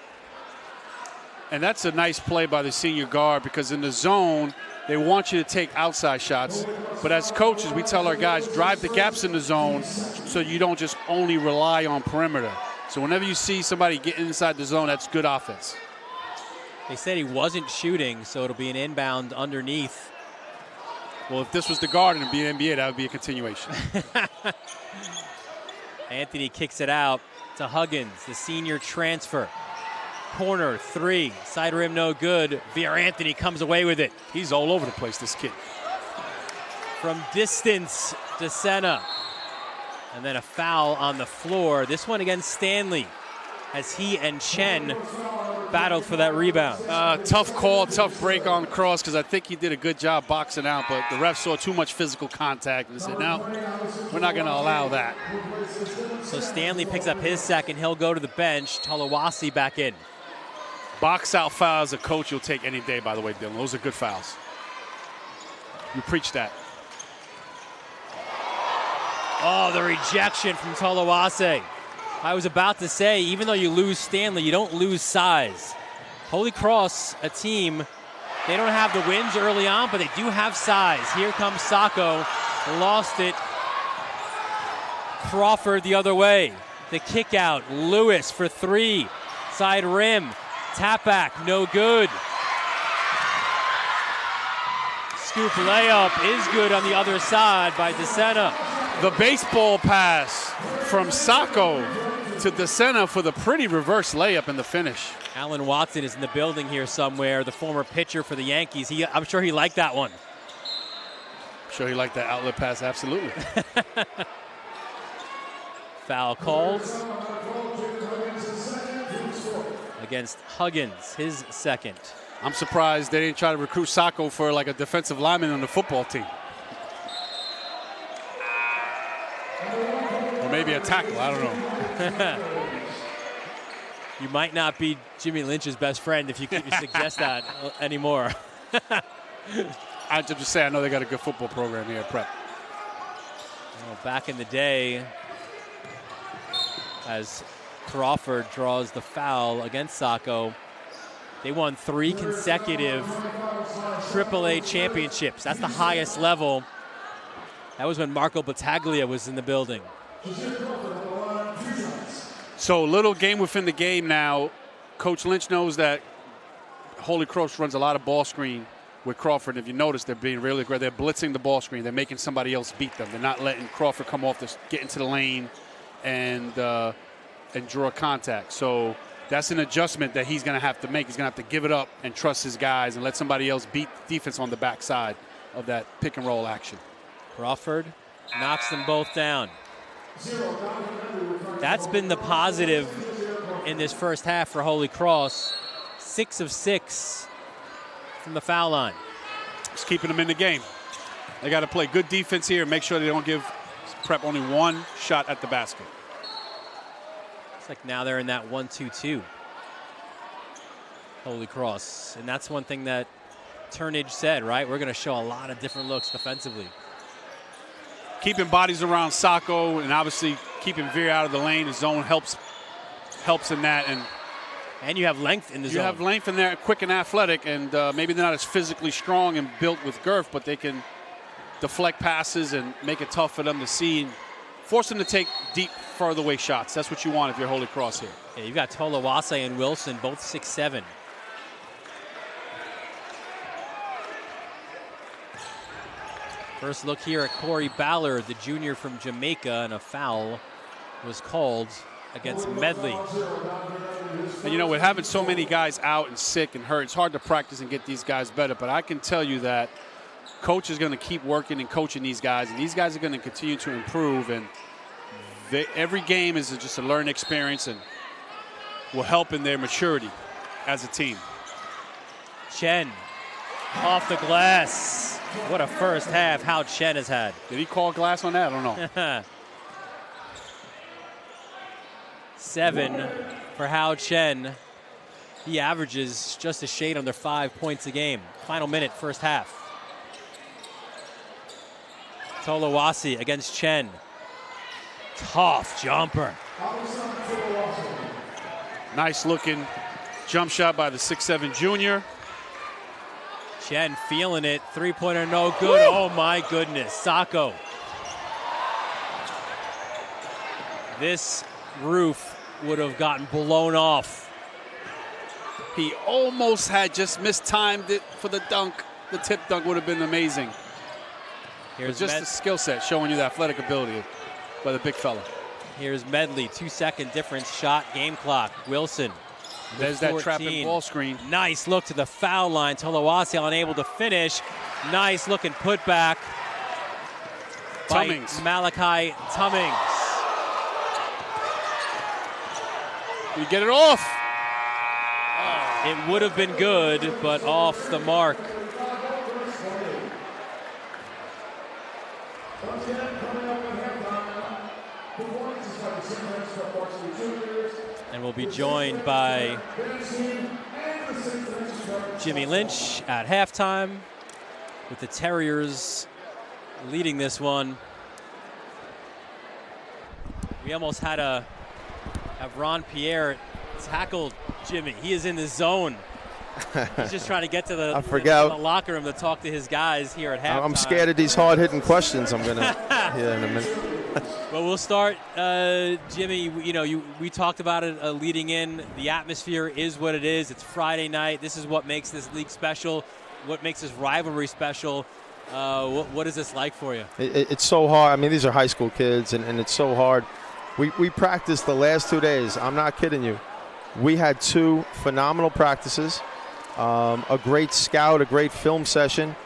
And that's a nice play by the senior guard, because in the zone, they want you to take outside shots. But as coaches, we tell our guys, drive the gaps in the zone so you don't just only rely on perimeter. So whenever you see somebody get inside the zone, that's good offense. They said he wasn't shooting, so it'll be an inbound underneath. Well, if this was the guard and it'd be an NBA, that would be a continuation. Anthony kicks it out to Huggins, the senior transfer. Corner 3, side rim no good. Veer Anthony comes away with it. He's all over the place, this kid. From distance, DeSena. And then a foul on the floor. This one against Stanley, as he and Chen battled for that rebound. Tough call, tough break on Cross, because I think he did a good job boxing out, but the ref saw too much physical contact and said, no, we're not going to allow that. So Stanley picks up his second. He'll go to the bench. Talawasi back in. Box out fouls a coach you'll take any day, by the way, Dylan. Those are good fouls. You preach that. Oh, the rejection from Talawase. I was about to say, even though you lose Stanley, you don't lose size. Holy Cross, a team, they don't have the wins early on, but they do have size. Here comes Sacco, lost it. Crawford the other way. The kick out, Lewis for 3. Side rim, tap back, no good. Scoop layup is good on the other side by DeSena. The baseball pass from Sacco to DeSena for the pretty reverse layup in the finish. Alan Watson is in the building here somewhere, the former pitcher for the Yankees. I'm sure he liked that one. I'm sure he liked that outlet pass, absolutely. Foul called against Huggins, his second. I'm surprised they didn't try to recruit Sacco for like a defensive lineman on the football team. Or maybe a tackle, I don't know. You might not be Jimmy Lynch's best friend if you suggest that anymore. I just say I know they got a good football program here at Prep. Well, back in the day, as Crawford draws the foul against Sacco, they won 3 consecutive AAA championships. That's the highest level. That was when Marco Battaglia was in the building. So little game within the game now. Coach Lynch knows that Holy Cross runs a lot of ball screen with Crawford. If you notice, they're being really aggressive. They're blitzing the ball screen. They're making somebody else beat them. They're not letting Crawford come off this, get into the lane and draw contact. So that's an adjustment that he's going to have to make. He's going to have to give it up and trust his guys and let somebody else beat the defense on the backside of that pick and roll action. Crawford knocks them both down. That's been the positive in this first half for Holy Cross. 6 of 6 from the foul line. It's keeping them in the game. They got to play good defense here and make sure they don't give Prep only one shot at the basket. It's like now they're in that 1-2-2. Holy Cross. And that's one thing that Turnage said, right? We're going to show a lot of different looks defensively. Keeping bodies around Sacco and obviously keeping Veer out of the lane. The zone helps in that. And you have length in the zone. You have length in there, quick and athletic, and maybe they're not as physically strong and built with girth, but they can deflect passes and make it tough for them to see and force them to take deep, further away shots. That's what you want if you're Holy Cross here. Yeah, you've got Tolawase and Wilson, both 6'7". First look here at Corey Ballard, the junior from Jamaica, and a foul was called against Medley. And you know, with having so many guys out and sick and hurt, it's hard to practice and get these guys better. But I can tell you that coach is going to keep working and coaching these guys, and these guys are going to continue to improve. And every game is just a learning experience and will help in their maturity as a team. Chen off the glass. What a first half Hao Chen has had. Did he call glass on that? I don't know. 7 for Hao Chen. He averages just a shade under 5 points a game. Final minute, first half. Tolawase against Chen. Tough jumper. Nice looking jump shot by the 6'7" junior. Chen feeling it. Three-pointer no good. Woo! Oh my goodness. Sacco. This roof would have gotten blown off. He almost had just mistimed it for the dunk. The tip dunk would have been amazing. Here's just the skill set showing you the athletic ability by the big fella. Here's Medley, 2-second difference shot, game clock. Wilson. There's that trapping ball screen. Nice look to the foul line. Tolawase unable to finish. Nice looking putback. Tummings. Malachi Tummings. You get it off. It would have been good, but off the mark. And we'll be joined by Jimmy Lynch at halftime, with the Terriers leading this one. We almost had to have Ron Pierre tackled Jimmy. He is in the zone. He's just trying to get to the locker room to talk to his guys here at halftime. I'm scared of these hard-hitting questions I'm going to hear in a minute. Well, we'll start, Jimmy. We talked about it leading in. The atmosphere is what it is. It's Friday night. This is what makes this league special, what makes this rivalry special. What is this like for you? It's so hard. I mean, these are high school kids, and it's so hard. We practiced the last 2 days. I'm not kidding you. We had 2 phenomenal practices, a great scout, a great film session.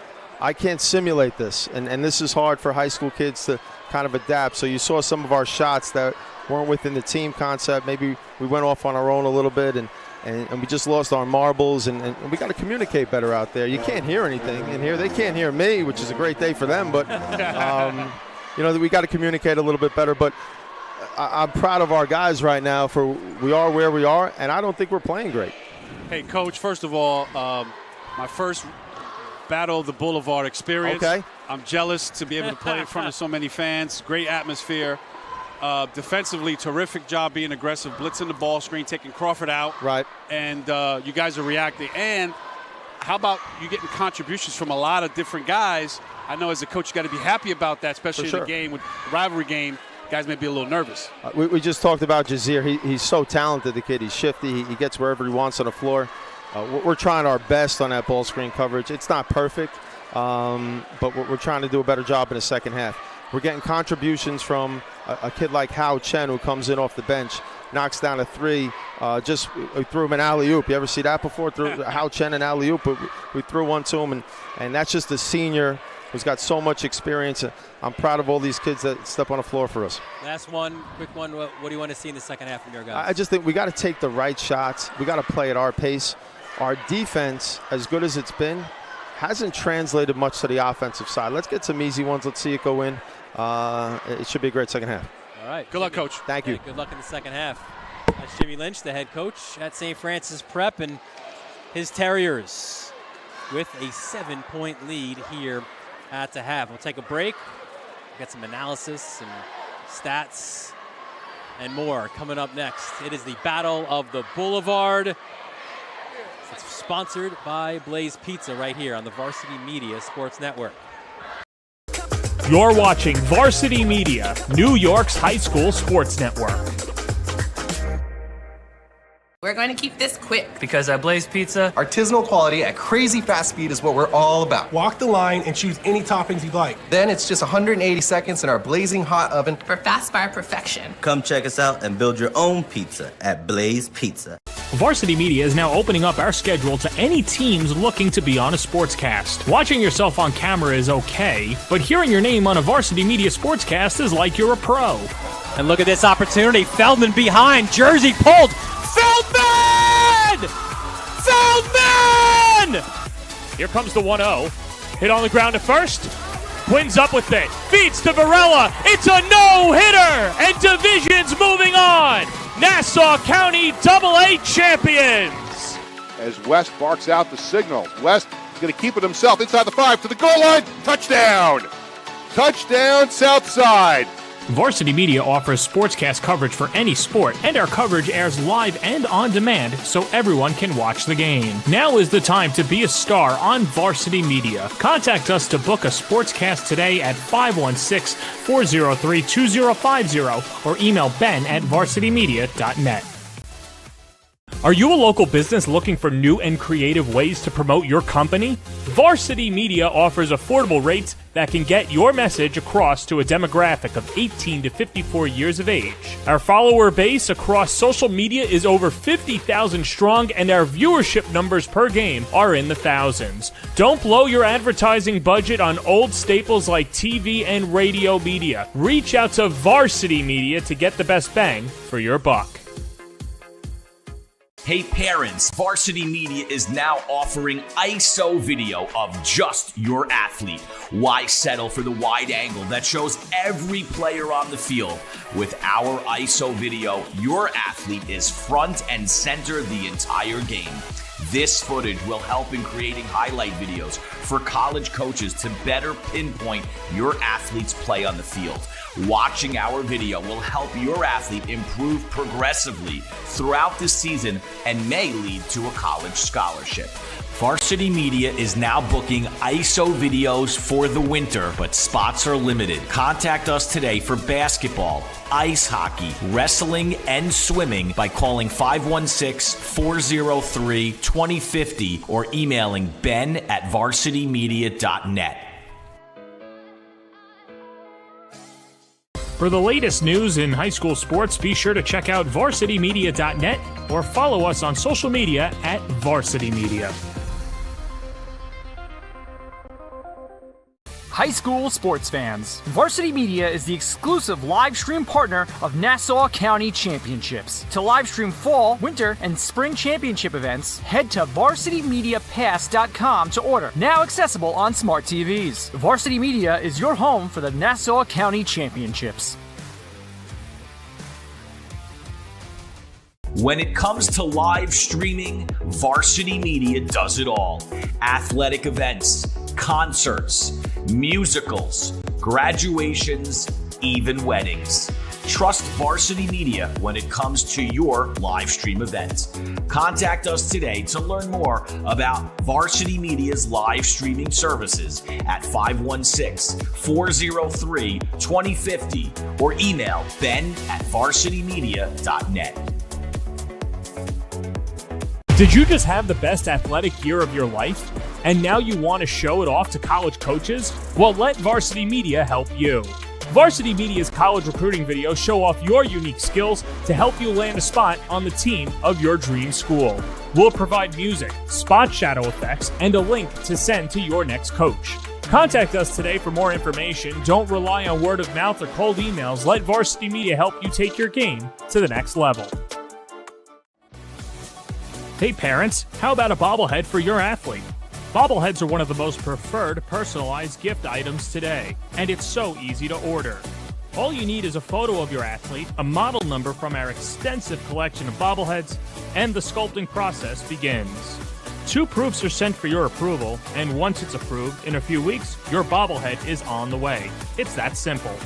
I can't simulate this, and this is hard for high school kids to kind of adapt. So you saw some of our shots that weren't within the team concept. Maybe we went off on our own a little bit, and we just lost our marbles, and we got to communicate better out there. You can't hear anything in here. They can't hear me, which is a great day for them, but that we got to communicate a little bit better. But I'm proud of our guys right now for we are where we are, and I don't think we're playing great. Hey, Coach, first of all, my first Battle of the Boulevard experience. Okay. I'm jealous to be able to play in front of so many fans. Great atmosphere. Defensively, terrific job being aggressive, blitzing the ball screen, taking Crawford out. Right. And you guys are reacting. And how about you getting contributions from a lot of different guys? I know as a coach you got to be happy about that, especially in the game, with rivalry game. Guys may be a little nervous. We just talked about Jazeer. He's so talented, the kid. He's shifty. He gets wherever he wants on the floor. We're trying our best on that ball screen coverage. It's not perfect, but we're trying to do a better job in the second half. We're getting contributions from a kid like Hao Chen, who comes in off the bench, knocks down a three. Just threw him an alley-oop. You ever see that before? Threw Hao Chen an alley-oop. But we threw one to him, and that's just a senior who's got so much experience. I'm proud of all these kids that step on the floor for us. Last one, quick one. What do you want to see in the second half from your guys? I just think we got to take the right shots. We got to play at our pace. Our defense, as good as it's been, hasn't translated much to the offensive side. Let's get some easy ones. Let's see it go in. It should be a great second half. All right. Good luck, Coach. Thank you. Good luck in the second half. That's Jimmy Lynch, the head coach at St. Francis Prep, and his Terriers with a 7-point lead here at the half. We'll take a break. Get some analysis and stats and more coming up next. It is the Battle of the Boulevard. It's sponsored by Blaze Pizza right here on the Varsity Media Sports Network. You're watching Varsity Media, New York's high school sports network. We're going to keep this quick. Because at Blaze Pizza, artisanal quality at crazy fast speed is what we're all about. Walk the line and choose any toppings you'd like. Then it's just 180 seconds in our blazing hot oven for fast fire perfection. Come check us out and build your own pizza at Blaze Pizza. Varsity Media is now opening up our schedule to any teams looking to be on a sportscast. Watching yourself on camera is okay, but hearing your name on a Varsity Media sportscast is like you're a pro. And look at this opportunity. Feldman behind. Jersey pulled. Feldman! Feldman! Here comes the 1-0. Hit on the ground at first. Quinn's up with it. Feeds to Varela. It's a no-hitter! And Division's moving on. Nassau County AA champions. As West barks out the signal. West is going to keep it himself inside the 5 to the goal line. Touchdown! Touchdown, Southside. Varsity Media offers sportscast coverage for any sport, and our coverage airs live and on demand so everyone can watch the game. Now is the time to be a star on Varsity Media. Contact us to book a sportscast today at 516-403-2050 or email ben@varsitymedia.net. Are you a local business looking for new and creative ways to promote your company? Varsity Media offers affordable rates that can get your message across to a demographic of 18 to 54 years of age. Our follower base across social media is over 50,000 strong, and our viewership numbers per game are in the thousands. Don't blow your advertising budget on old staples like TV and radio media. Reach out to Varsity Media to get the best bang for your buck. Hey parents, Varsity Media is now offering ISO video of just your athlete. Why settle for the wide angle that shows every player on the field? With our ISO video, your athlete is front and center the entire game. This footage will help in creating highlight videos for college coaches to better pinpoint your athlete's play on the field. Watching our video will help your athlete improve progressively throughout the season and may lead to a college scholarship. Varsity Media is now booking ISO videos for the winter, but spots are limited. Contact us today for basketball, ice hockey, wrestling, and swimming by calling 516-403-2050 or emailing ben@varsitymedia.net. For the latest news in high school sports, be sure to check out varsitymedia.net or follow us on social media at Varsity Media. high school sports fans. Varsity Media is the exclusive live stream partner of Nassau County Championships. To live stream fall, winter, and spring championship events, head to varsitymediapass.com to order. Now accessible on smart TVs. Varsity Media is your home for the Nassau County Championships. When it comes to live streaming, Varsity Media does it all. Athletic events, concerts, musicals, graduations, even weddings. Trust Varsity Media when it comes to your live stream events. Contact us today to learn more about Varsity Media's live streaming services at 516-403-2050 or email ben@varsitymedia.net. Did you just have the best athletic year of your life? And now you want to show it off to college coaches? Well, let Varsity Media help you. Varsity Media's college recruiting videos show off your unique skills to help you land a spot on the team of your dream school. We'll provide music, spot shadow effects, and a link to send to your next coach. Contact us today for more information. Don't rely on word of mouth or cold emails. Let Varsity Media help you take your game to the next level. Hey parents, how about a bobblehead for your athlete? Bobbleheads are one of the most preferred personalized gift items today, and it's so easy to order. All you need is a photo of your athlete, a model number from our extensive collection of bobbleheads, and the sculpting process begins. 2 proofs are sent for your approval, and once it's approved, in a few weeks, your bobblehead is on the way. It's that simple.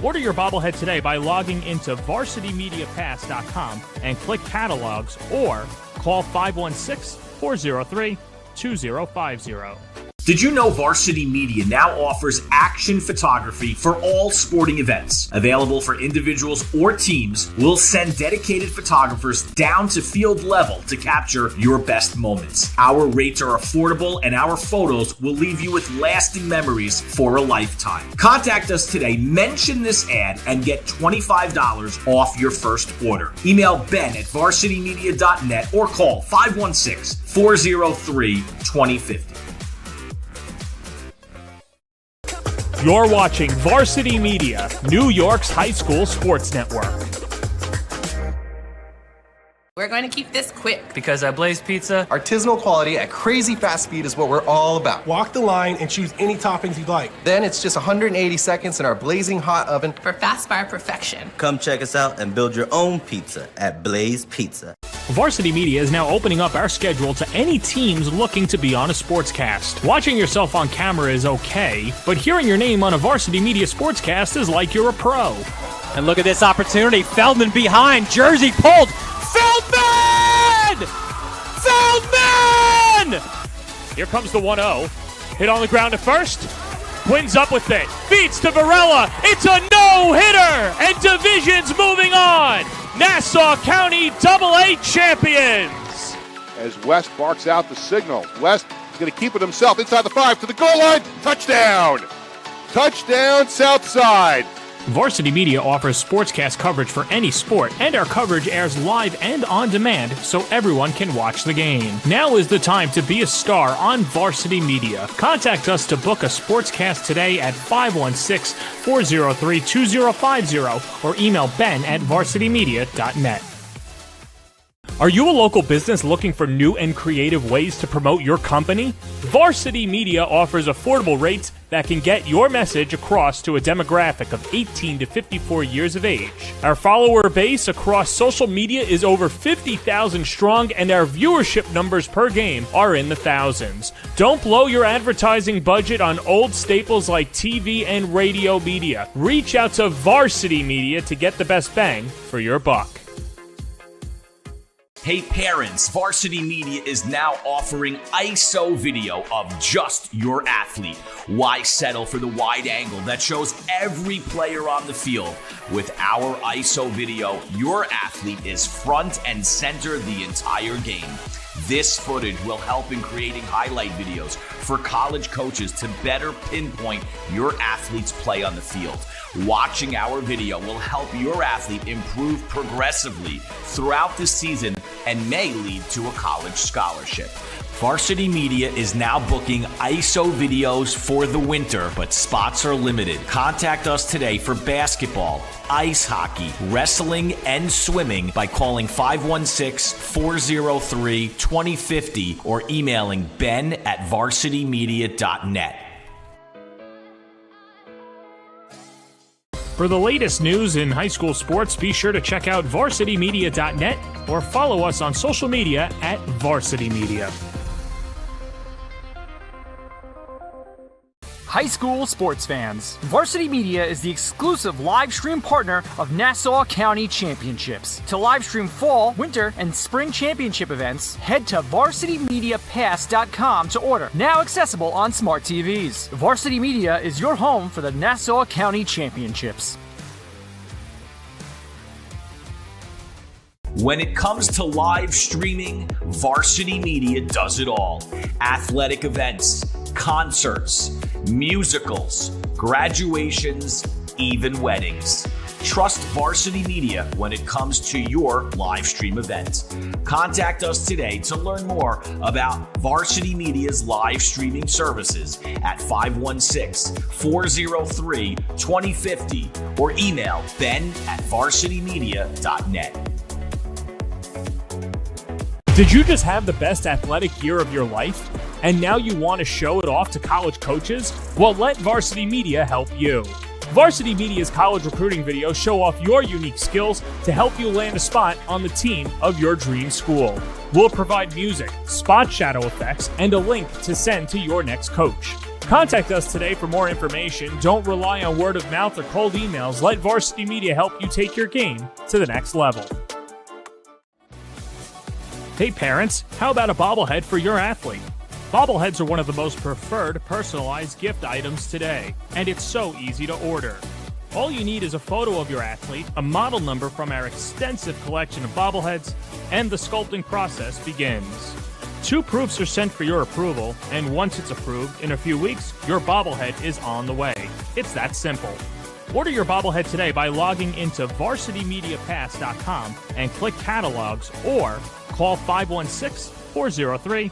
Order your bobblehead today by logging into varsitymediapass.com and click catalogs or call 516-403-2050. Did you know Varsity Media now offers action photography for all sporting events? Available for individuals or teams, we'll send dedicated photographers down to field level to capture your best moments. Our rates are affordable and our photos will leave you with lasting memories for a lifetime. Contact us today, mention this ad, and get $25 off your first order. Email ben@varsitymedia.net or call 516-403-2050. You're watching Varsity Media, New York's high school sports network. We're going to keep this quick. Because at Blaze Pizza, artisanal quality at crazy fast speed is what we're all about. Walk the line and choose any toppings you'd like. Then it's just 180 seconds in our blazing hot oven For fast fire perfection. Come check us out and build your own pizza at Blaze Pizza. Varsity Media is now opening up our schedule to any teams looking to be on a sportscast. Watching yourself on camera is okay, but hearing your name on a Varsity Media sportscast is like you're a pro. And look at this opportunity. Feldman behind. Jersey pulled. Feldman! Feldman! Here comes the 1-0. Hit on the ground at first. Twins up with it. Feeds to Varela. It's a no-hitter! And Division's moving on. Nassau County AA champions. As West barks out the signal. West is going to keep it himself inside the 5 to the goal line. Touchdown! Touchdown, Southside. Varsity Media offers sportscast coverage for any sport, and our coverage airs live and on demand so everyone can watch the game. Now is the time to be a star on Varsity Media. Contact us to book a sportscast today at 516-403-2050 or email ben@varsitymedia.net. Are you a local business looking for new and creative ways to promote your company? Varsity Media offers affordable rates that can get your message across to a demographic of 18 to 54 years of age. Our follower base across social media is over 50,000 strong, and our viewership numbers per game are in the thousands. Don't blow your advertising budget on old staples like TV and radio media. Reach out to Varsity Media to get the best bang for your buck. Hey parents, Varsity Media is now offering ISO video of just your athlete. Why settle for the wide angle that shows every player on the field? With our ISO video, your athlete is front and center the entire game. This footage will help in creating highlight videos for college coaches to better pinpoint your athlete's play on the field. Watching our video will help your athlete improve progressively throughout the season and may lead to a college scholarship. Varsity Media is now booking ISO videos for the winter, but spots are limited. Contact us today for basketball, ice hockey, wrestling, and swimming by calling 516-403-2050 or emailing ben@varsitymedia.net. For the latest news in high school sports, be sure to check out varsitymedia.net or follow us on social media at Varsity Media. High school sports fans, Varsity Media is the exclusive live stream partner of Nassau County Championships. To live stream fall, winter, and spring championship events, head to varsitymediapass.com to order. Now accessible on smart TVs. Varsity Media is your home for the Nassau County Championships. When it comes to live streaming, Varsity Media does it all. Athletic events, concerts, musicals, graduations, even weddings. Trust Varsity Media when it comes to your live stream event. Contact us today to learn more about Varsity Media's live streaming services at 516-403-2050 or email ben@varsitymedia.net. Did you just have the best athletic year of your life? And now you want to show it off to college coaches? Well, let Varsity Media help you. Varsity Media's college recruiting videos show off your unique skills to help you land a spot on the team of your dream school. We'll provide music, spot shadow effects, and a link to send to your next coach. Contact us today for more information. Don't rely on word of mouth or cold emails. Let Varsity Media help you take your game to the next level. Hey parents, how about a bobblehead for your athlete? Bobbleheads are one of the most preferred personalized gift items today, and it's so easy to order. All you need is a photo of your athlete, a model number from our extensive collection of bobbleheads, and the sculpting process begins. 2 proofs are sent for your approval, and once it's approved, in a few weeks, your bobblehead is on the way. It's that simple. Order your bobblehead today by logging into varsitymediapass.com and click catalogs or call 516-403-2050.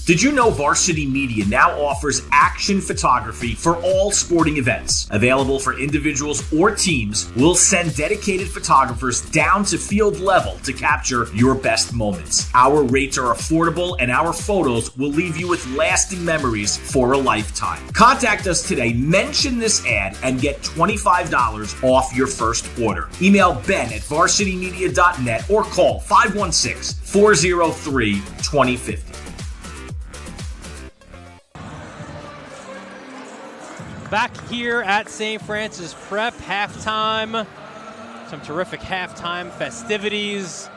Did you know Varsity Media now offers action photography for all sporting events? Available for individuals or teams, we'll send dedicated photographers down to field level to capture your best moments. Our rates are affordable and our photos will leave you with lasting memories for a lifetime. Contact us today, mention this ad, and get $25 off your first order. Email ben@varsitymedia.net or call 516-403-2050. Back here at St. Francis Prep, halftime. Some terrific halftime festivities.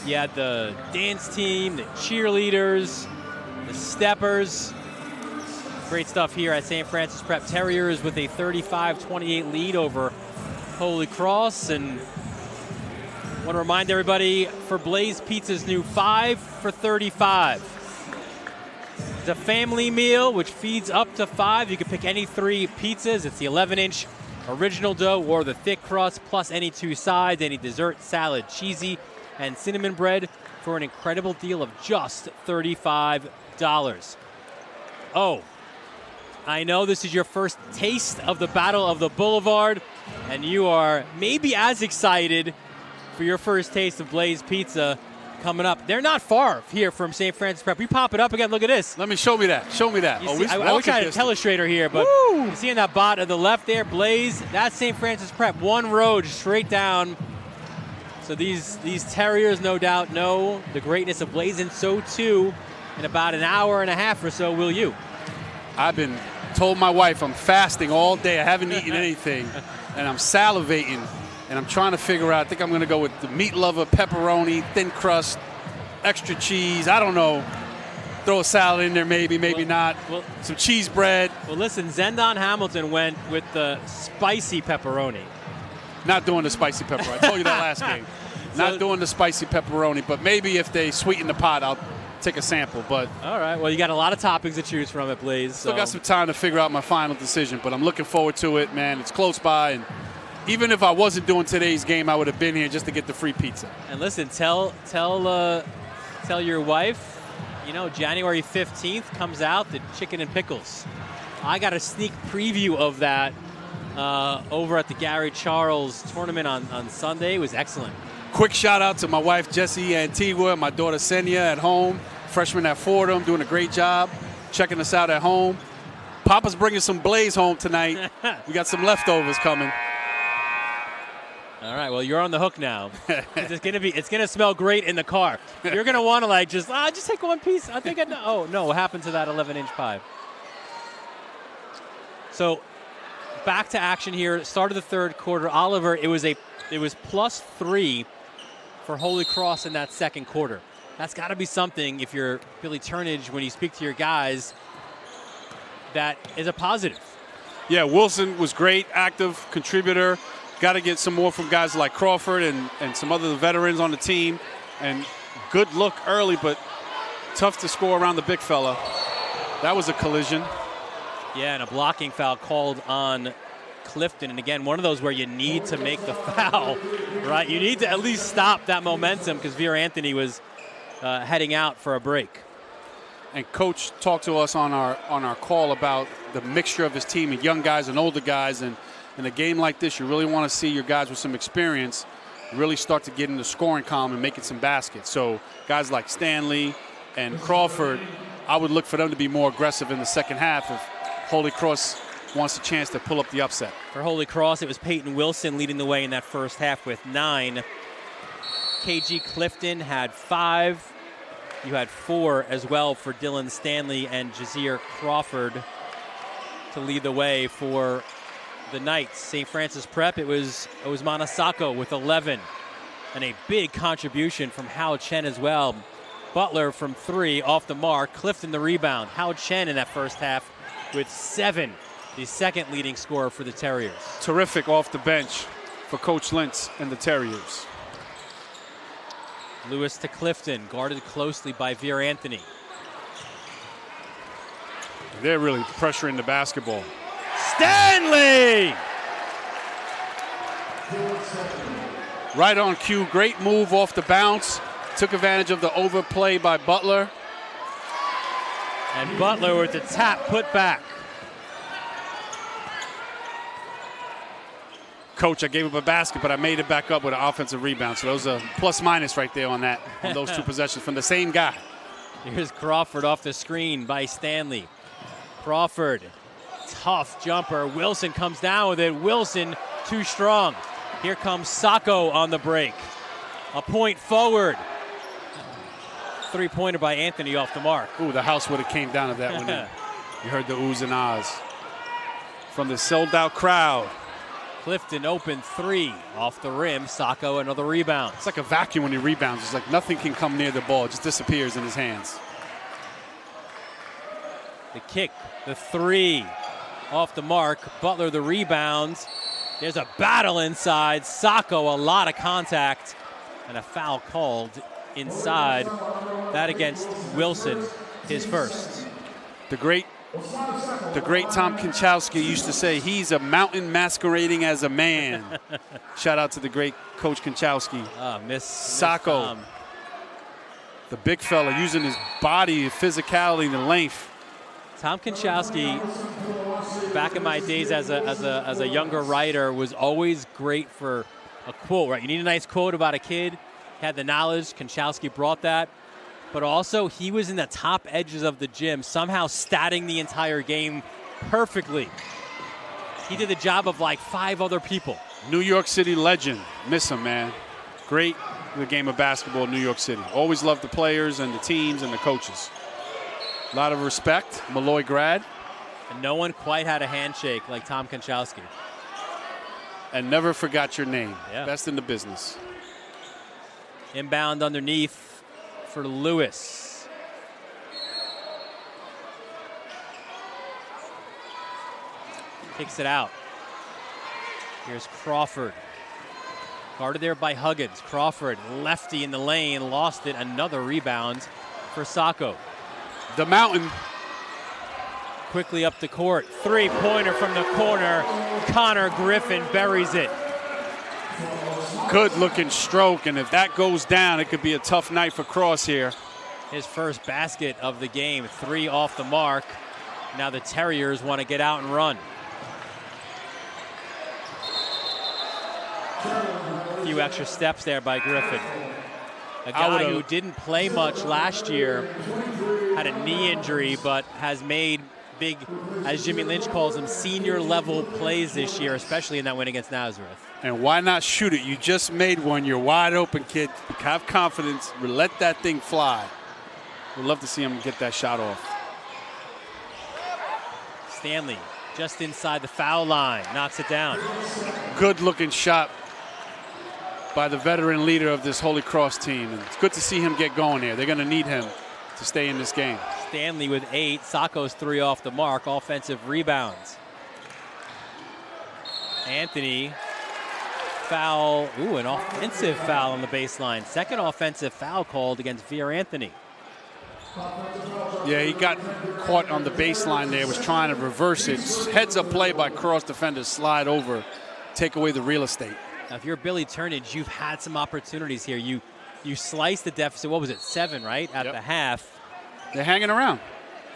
You had the dance team, the cheerleaders, the steppers. Great stuff here at St. Francis Prep. Terriers with a 35-28 lead over Holy Cross. And I want to remind everybody for Blaze Pizza's new 5 for $35. It's a family meal which feeds up to 5. You can pick any 3 pizzas. It's the 11-inch original dough or the thick crust, plus any 2 sides, any dessert, salad, cheesy, and cinnamon bread for an incredible deal of just $35. Oh, I know this is your first taste of the Battle of the Boulevard, and you are maybe as excited for your first taste of Blaze Pizza coming up. They're not far here from St. Francis Prep. We pop it up again. Look at this. Let me show me that. Show me that. I wish I had a telestrator here, but you see in that bot at the left there, Blaze, that's St. Francis Prep. One road straight down. So these Terriers, no doubt, know the greatness of Blaze, and so too, in about an hour and a half or so, will you. I've been told my wife I'm fasting all day. I haven't eaten anything, and I'm salivating. And I'm trying to figure out, I think I'm going to go with the meat lover, pepperoni, thin crust, extra cheese. I don't know. Throw a salad in there maybe not. Well, some cheese bread. Well, listen, Zendon Hamilton went with the spicy pepperoni. Not doing the spicy pepperoni. I told you that last game. Not doing the spicy pepperoni, but maybe if they sweeten the pot, I'll take a sample. But all right, well, you got a lot of toppings to choose from at Blaze. Still got some time to figure out my final decision, but I'm looking forward to it, man. It's close by, and even if I wasn't doing today's game, I would have been here just to get the free pizza. And listen, tell your wife you know, January 15th comes out, the chicken and pickles. I got a sneak preview of that over at the Gary Charles tournament on Sunday. It was excellent. Quick shout out to my wife, Jessie Antigua, and my daughter, Senya, at home. Freshman at Fordham, doing a great job checking us out at home. Papa's bringing some Blaze home tonight. We got some leftovers coming. All right, well, you're on the hook now. It's gonna smell great in the car. You're gonna want to just take one piece. I think I know. Oh no, what happened to that 11-inch pie? So back to action here. Start of the third quarter. Oliver, it was +3 for Holy Cross in that second quarter. That's got to be something, if you're Billy Turnage, when you speak to your guys, that is a positive. Yeah, Wilson was great, active contributor. Got to get some more from guys like Crawford and some other veterans on the team. And good look early, but tough to score around the big fella. That was a collision. Yeah, and a blocking foul called on Clifton. And again, one of those where you need to make the foul, right? You need to at least stop that momentum because Vera Anthony was heading out for a break. And Coach talked to us on our call about the mixture of his team, and young guys and older guys. And in a game like this, you really want to see your guys with some experience really start to get in the scoring column and making some baskets. So guys like Stanley and Crawford, I would look for them to be more aggressive in the second half if Holy Cross wants a chance to pull up the upset. For Holy Cross, it was Peyton Wilson leading the way in that first half with 9. KG Clifton had 5. You had 4 as well for Dylan Stanley and Jazir Crawford to lead the way for the Knights. St. Francis Prep, it was Osmana Sacco with 11. And a big contribution from Hao Chen as well. Butler from 3 off the mark. Clifton the rebound. Hao Chen in that first half with 7. The second leading scorer for the Terriers. Terrific off the bench for Coach Lentz and the Terriers. Lewis to Clifton, guarded closely by Vera Anthony. They're really pressuring the basketball. Stanley! Right on cue, great move off the bounce. Took advantage of the overplay by Butler. And Butler with the tap put back. Coach, I gave up a basket, but I made it back up with an offensive rebound. So that was a plus-minus right there on those 2 possessions from the same guy. Here's Crawford off the screen by Stanley. Crawford, tough jumper. Wilson comes down with it. Wilson, too strong. Here comes Sacco on the break. A point forward. 3-pointer by Anthony off the mark. Ooh, the house would have came down to that one. You heard the oohs and ahs from the sold-out crowd. Clifton open 3 off the rim. Sacco another rebound. It's like a vacuum when he rebounds. It's like nothing can come near the ball. It just disappears in his hands. The kick, the 3 off the mark. Butler the rebound. There's a battle inside. Sacco, a lot of contact. And a foul called inside. That against Wilson, his first. The great Tom Kinchowski used to say, he's a mountain masquerading as a man. Shout out to the great Coach Kinchowski. Miss Sacco. Tom. The big fella using his body, physicality, the length. Tom Kinchowski, back in my days as a younger writer, was always great for a quote, right? You need a nice quote about a kid. Had the knowledge. Kinchowski brought that. But also, he was in the top edges of the gym, somehow statting the entire game perfectly. He did the job of like 5 other people. New York City legend. Miss him, man. Great in the game of basketball in New York City. Always loved the players and the teams and the coaches. A lot of respect. Malloy grad. And no one quite had a handshake like Tom Kinchowski. And never forgot your name. Yeah. Best in the business. Inbound underneath for Lewis. Kicks it out. Here's Crawford. Guarded there by Huggins. Crawford, lefty in the lane, lost it. Another rebound for Sacco. The mountain. Quickly up the court. 3-pointer from the corner. Connor Griffin buries it. Good looking stroke, and if that goes down, it could be a tough night for Cross here. his first basket of the game. 3 off the mark. Now the Terriers want to get out and run. A few extra steps there by Griffin. A guy who didn't play much last year, had a knee injury, but has made big, as Jimmy Lynch calls them, senior level plays this year, especially in that win against Nazareth. And why not shoot it? You just made one. You're wide open, kid. Have confidence. Let that thing fly. We'd love to see him get that shot off. Stanley just inside the foul line, knocks it down. Good looking shot by the veteran leader of this Holy Cross team. And it's good to see him get going here. They're going to need him to stay in this game. Stanley with 8. Sacco's 3 off the mark. Offensive rebounds. Anthony, foul. Ooh, an offensive foul on the baseline. Second offensive foul called against Veer Anthony. Yeah, he got caught on the baseline there, was trying to reverse it. Heads up play by Cross defenders, slide over, take away the real estate. Now, if you're Billy Turnage, you've had some opportunities here. You sliced the deficit, what was it, 7, right, at the half. They're hanging around.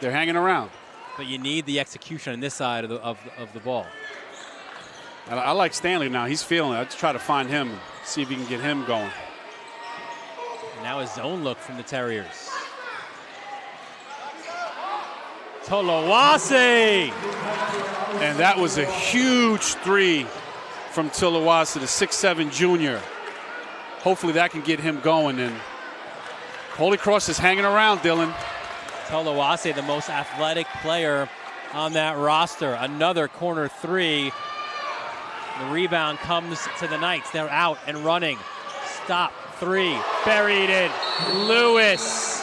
They're hanging around. But you need the execution on this side of the ball. I like Stanley now. He's feeling it. I'll just try to find him and see if he can get him going. And now a zone look from the Terriers. Tolawase! And that was a huge 3 from Tolawase, the 6'7" junior. Hopefully that can get him going. And Holy Cross is hanging around, Dylan. Tolawase, the most athletic player on that roster. Another corner 3. The rebound comes to the Knights. They're out and running. Stop. 3. Buried it. Lewis.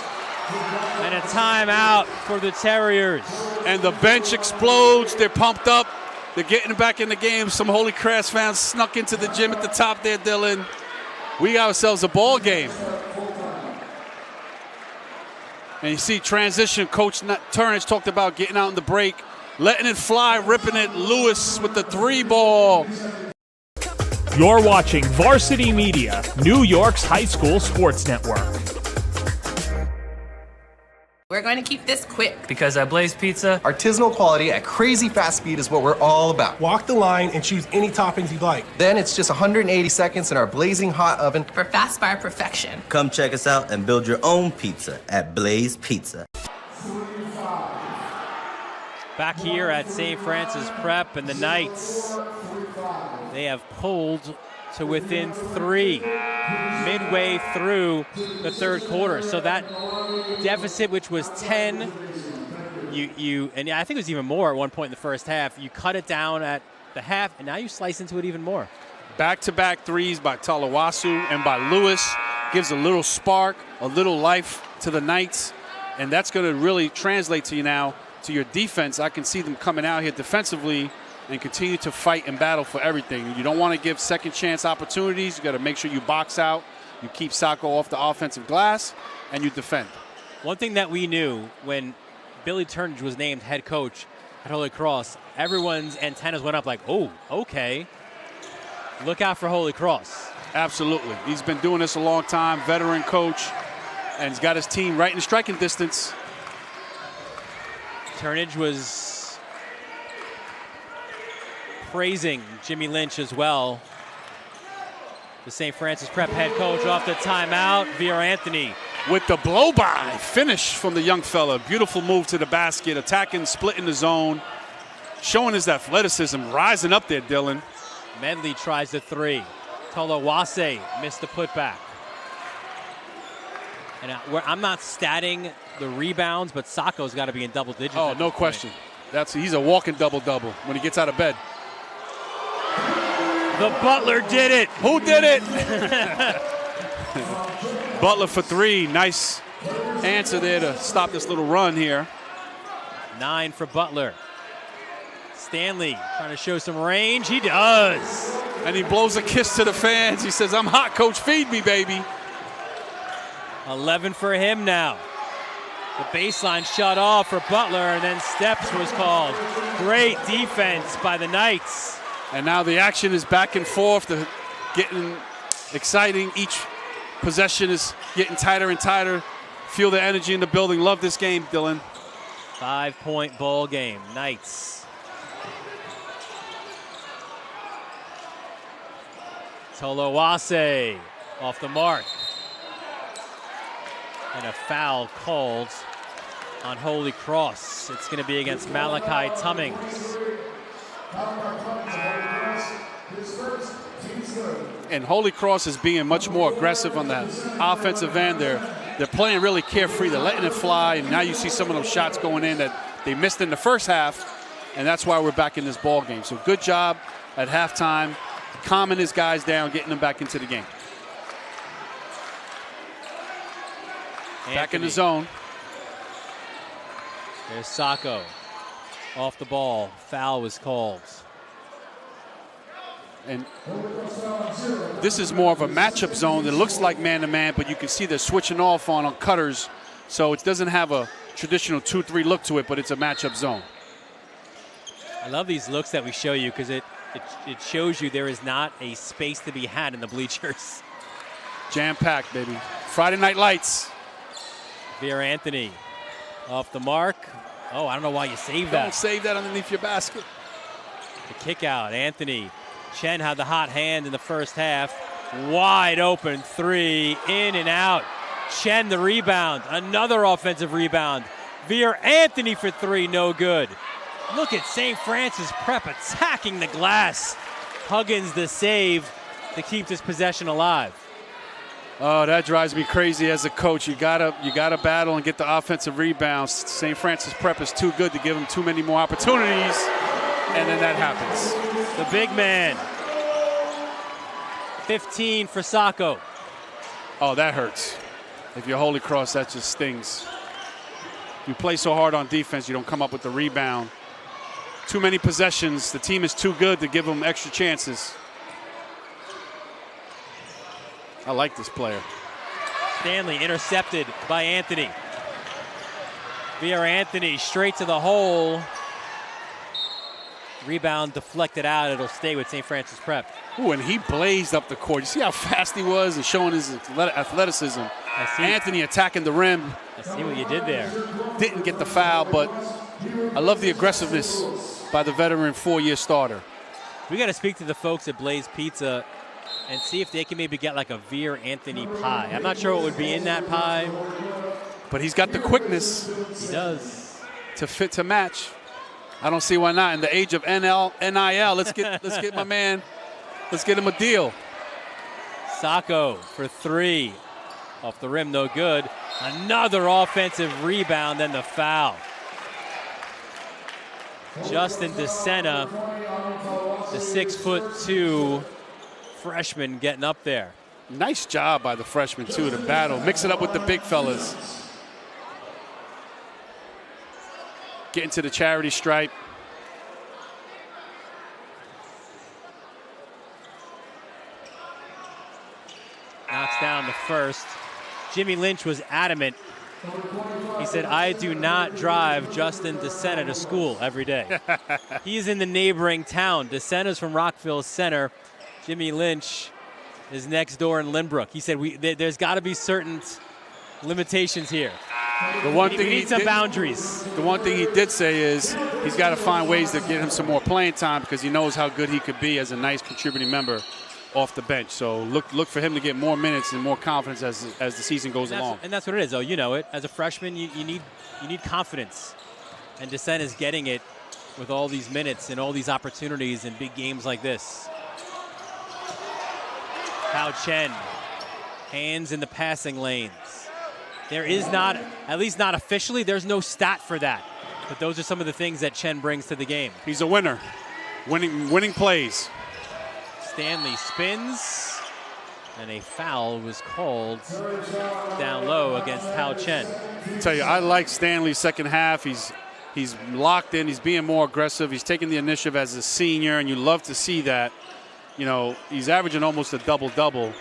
And a timeout for the Terriers. And the bench explodes. They're pumped up. They're getting back in the game. Some Holy Cross fans snuck into the gym at the top there, Dylan. We got ourselves a ball game. And you see transition. Coach Turnage talked about getting out in the break, letting it fly, ripping it. Lewis with the 3 ball. You're watching Varsity Media, New York's high school sports network. We're going to keep this quick. Because at Blaze Pizza, Artisanal quality at crazy fast speed is what we're all about. Walk the line and choose any toppings you'd like. Then it's just 180 seconds in our blazing hot oven For fast fire perfection. Come check us out and build your own pizza at Blaze Pizza. Back here at St. Francis Prep, and the Knights, they have pulled to within 3 midway through the third quarter. So that deficit, which was 10, and I think it was even more at one point in the first half, you cut it down at the half, and now you slice into it even more. Back-to-back 3s by Tolawasu and by Lewis gives a little spark, a little life to the Knights, and that's going to really translate to you now to your defense. I can see them coming out here defensively and continue to fight and battle for everything. You don't want to give second chance opportunities. You got to make sure you box out, you keep Sacco off the offensive glass, and you defend. One thing that we knew when Billy Turnage was named head coach at Holy Cross, everyone's antennas went up like, oh, okay. Look out for Holy Cross. Absolutely. He's been doing this a long time, veteran coach, and he's got his team right in striking distance. Turnage was praising Jimmy Lynch as well. The St. Francis Prep head coach off the timeout. Veer Anthony with the blow-by finish from the young fella. Beautiful move to the basket, attacking, splitting the zone, showing his athleticism, rising up there, Dylan. Medley tries the 3. Tolawase missed the putback. And I'm not statting the rebounds, but Sacco's got to be in double digits. Oh, no question. He's a walking double-double when he gets out of bed. The Butler did it. Who did it? Butler for 3. Nice answer there to stop this little run here. 9 for Butler. Stanley trying to show some range. He does. And he blows a kiss to the fans. He says, I'm hot, coach. Feed me, baby. 11 for him now. The baseline shut off for Butler, and then steps was called. Great defense by the Knights. And now the action is back and forth, getting exciting. Each possession is getting tighter and tighter. Feel the energy in the building. Love this game, Dylan. 5-point ball game. Knights. Tolowase off the mark. And a foul called on Holy Cross. It's going to be against Malachi Tummings. And Holy Cross is being much more aggressive on that offensive end. They're playing really carefree. They're letting it fly. And now you see some of those shots going in that they missed in the first half. And that's why we're back in this ball game. So good job at halftime, calming his guys down, getting them back into the game. Back in the zone. There's Sacco off the ball. Foul was called. And this is more of a matchup zone that looks like man-to-man, but you can see they're switching off on cutters. So it doesn't have a traditional 2-3 look to it, but it's a matchup zone. I love these looks that we show you because it shows you there is not a space to be had in the bleachers. Jam-packed, baby. Friday Night Lights. Veer Anthony off the mark. Oh, I don't know why you saved that. Don't save that underneath your basket. The kick out, Anthony. Chen had the hot hand in the first half. Wide open three, in and out. Chen the rebound, another offensive rebound. Veer Anthony for three, no good. Look at St. Francis Prep attacking the glass. Huggins the save to keep this possession alive. Oh, that drives me crazy as a coach. You gotta battle and get the offensive rebounds. St. Francis Prep is too good to give them too many more opportunities, and then that happens. The big man. 15 for Sacco. Oh, that hurts. If you're Holy Cross, that just stings. You play so hard on defense, you don't come up with the rebound. Too many possessions. The team is too good to give them extra chances. I like this player. Stanley intercepted by Anthony. Veer Anthony straight to the hole. Rebound deflected out. It'll stay with St. Francis Prep. Ooh, and he blazed up the court. You see how fast he was and showing his athleticism. Anthony attacking the rim. I see what you did there. Didn't get the foul, but I love the aggressiveness by the veteran 4-year starter. We got to speak to the folks at Blaze Pizza and see if they can maybe get like a Veer Anthony pie. I'm not sure what would be in that pie. But he's got the quickness. He does. To fit to match. I don't see why not. In the age of NIL, let's get my man, let's get him a deal. Sacco for three. Off the rim, no good. Another offensive rebound, then the foul. Justin DeSena, the 6'2" freshman, getting up there. Nice job by the freshman, too, to battle. Mix it up with the big fellas. Getting to the charity stripe. Knocks down the first. Jimmy Lynch was adamant. He said, I do not drive Justin DeSena to school every day. He's in the neighboring town. DeSena's from Rockville Center. Jimmy Lynch is next door in Lynbrook. He said, there's got to be certain limitations here. The one thing we need some boundaries. The one thing he did say is he's got to find ways to get him some more playing time because he knows how good he could be as a nice contributing member off the bench. So look for him to get more minutes and more confidence as the season goes along. And that's what it is, though. You know it. As a freshman, you need confidence. And DeSena is getting it with all these minutes and all these opportunities in big games like this. Hao Chen, hands in the passing lanes. There is not, at least not officially, there's no stat for that. But those are some of the things that Chen brings to the game. He's a winner. Winning plays. Stanley spins, and a foul was called down low against Hao Chen. I tell you, I like Stanley's second half. He's locked in. He's being more aggressive. He's taking the initiative as a senior, and you love to see that. You know, he's averaging almost a double-double.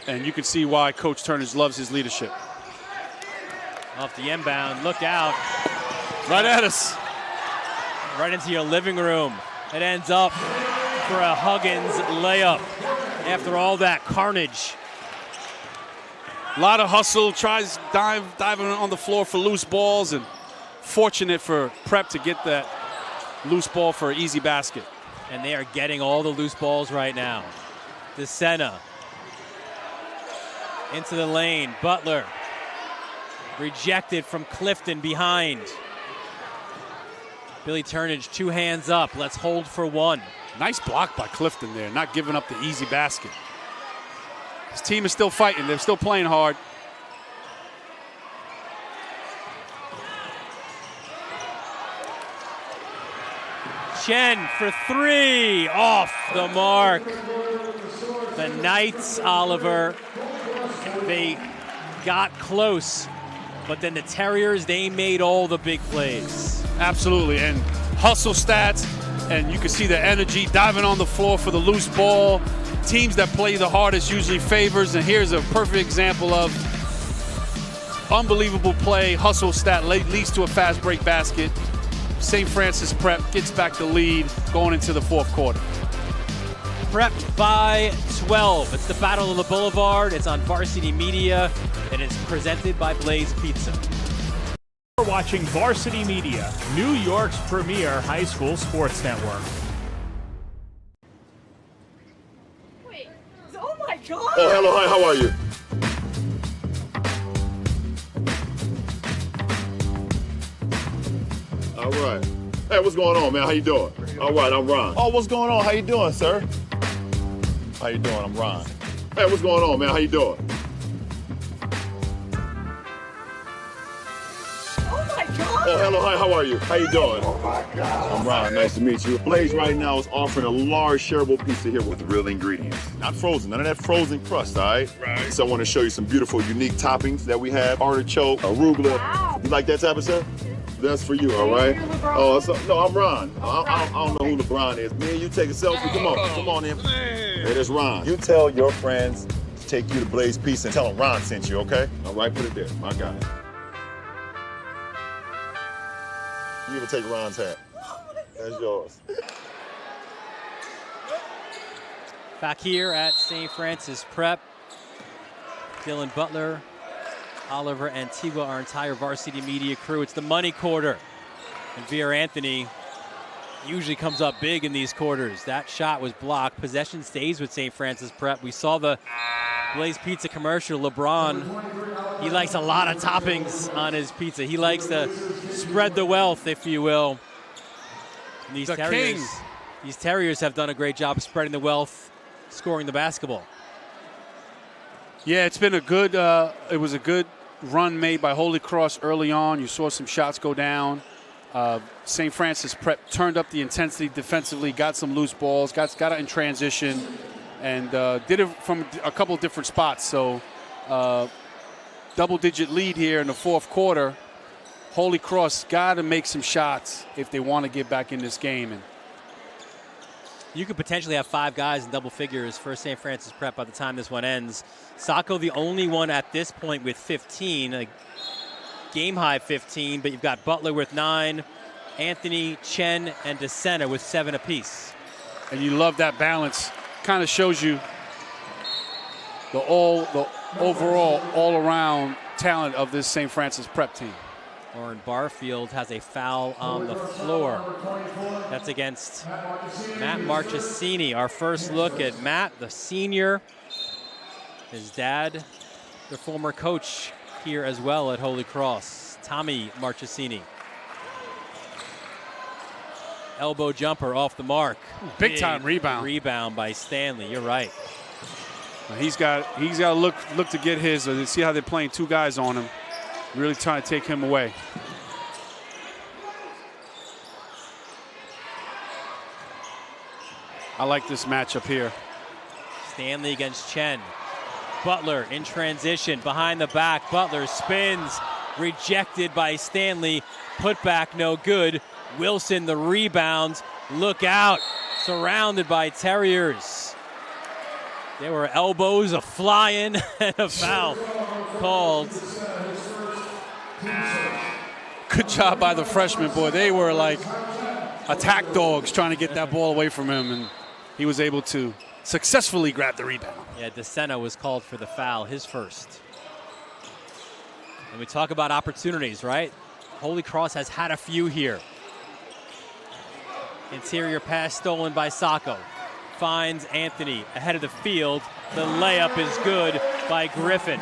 And you can see why Coach Turnage loves his leadership. Off the inbound, look out. Right at us. Right into your living room. It ends up for a Huggins layup after all that carnage. A lot of hustle, tries diving on the floor for loose balls, and fortunate for Prep to get that loose ball for an easy basket. And they are getting all the loose balls right now. DeSena into the lane. Butler rejected from Clifton behind. Billy Turnage, 2 hands up. Let's hold for one. Nice block by Clifton there, not giving up the easy basket. His team is still fighting. They're still playing hard. Chen for 3, off the mark. The Knights, Oliver, they got close, but then the Terriers, they made all the big plays. Absolutely, and hustle stats, and you can see the energy diving on the floor for the loose ball. Teams that play the hardest usually favors, and here's a perfect example of unbelievable play. Hustle stat leads to a fast break basket. St. Francis Prep gets back the lead going into the fourth quarter. Prep by 12. It's the Battle of the Boulevard. It's on Varsity Media, and it's presented by Blaze Pizza. You're watching Varsity Media, New York's premier high school sports network. Wait, oh my God! Oh, hello, hi, how are you? All right. Hey, what's going on, man? How you doing? All right, I'm Ron. Oh, what's going on? How you doing, sir? How you doing? I'm Ron. Hey, what's going on, man? How you doing? Oh my God! Oh, hello, hi, how are you? How you doing? Oh my God. I'm Ron, nice to meet you. Blaze right now is offering a large shareable pizza here with real ingredients. Not frozen, none of that frozen crust, all right? Right. So I want to show you some beautiful, unique toppings that we have. Artichoke, arugula. Wow. You like that type of stuff? That's for you, all right? Oh, no, I'm Ron. I don't know who LeBron is. Me and you take a selfie. Come on in. Hey, that's Ron. You tell your friends to take you to Blaze Pizza and tell them Ron sent you, okay? All right, put it there. My guy. You ever take Ron's hat? That's yours. Back here at St. Francis Prep, Dylan Butler, Oliver Antigua, our entire Varsity Media crew. It's the money quarter. And Veer Anthony usually comes up big in these quarters. That shot was blocked. Possession stays with St. Francis Prep. We saw the Blaze Pizza commercial. LeBron, he likes a lot of toppings on his pizza. He likes to spread the wealth, if you will. And these Terriers have done a great job of spreading the wealth, scoring the basketball. Yeah, it's been a good, it was a good run made by Holy Cross early on. You saw some shots go down. St. Francis Prep turned up the intensity defensively, got some loose balls, got it in transition, and did it from a couple of different spots. So double-digit lead here in the fourth quarter. Holy Cross got to make some shots if they want to get back in this game. And you could potentially have 5 guys in double figures for St. Francis Prep by the time this one ends. Sacco, the only one at this point with 15, a game-high 15, but you've got Butler with 9, Anthony, Chen, and DeSena with 7 apiece. And you love that balance. Kind of shows you the overall, all-around talent of this St. Francis Prep team. Lauren Barfield has a foul on the floor. That's against Matt Marchesini. Our first look at Matt, the senior. His dad, the former coach here as well at Holy Cross, Tommy Marchesini. Elbow jumper off the mark. Big time rebound. Rebound by Stanley, you're right. He's got to look to get his. See how they're playing 2 guys on him. Really trying to take him away. I like this matchup here. Stanley against Chen. Butler in transition, behind the back. Butler spins, rejected by Stanley. Put back, no good. Wilson, the rebound. Look out, surrounded by Terriers. There were elbows, a fly-in, and a foul called. Good job by the freshman, boy. They were like attack dogs trying to get that ball away from him, and he was able to successfully grab the rebound. Yeah, DeSena was called for the foul, his first. And we talk about opportunities, right? Holy Cross has had a few here. Interior pass stolen by Sacco. Finds Anthony ahead of the field. The layup is good by Griffin.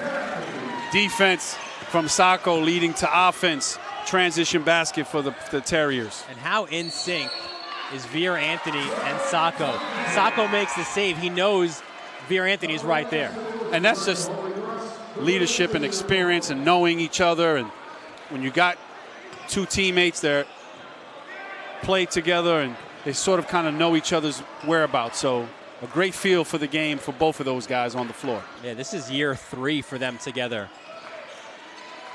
Defense from Sacco leading to offense. Transition basket for the Terriers. And how in sync is Veer Anthony and Sacco? Sacco makes the save. He knows Veer Anthony's right there. And that's just leadership and experience and knowing each other. And when you got two teammates that play together and they sort of kind of know each other's whereabouts. So a great feel for the game for both of those guys on the floor. Yeah, this is year 3 for them together.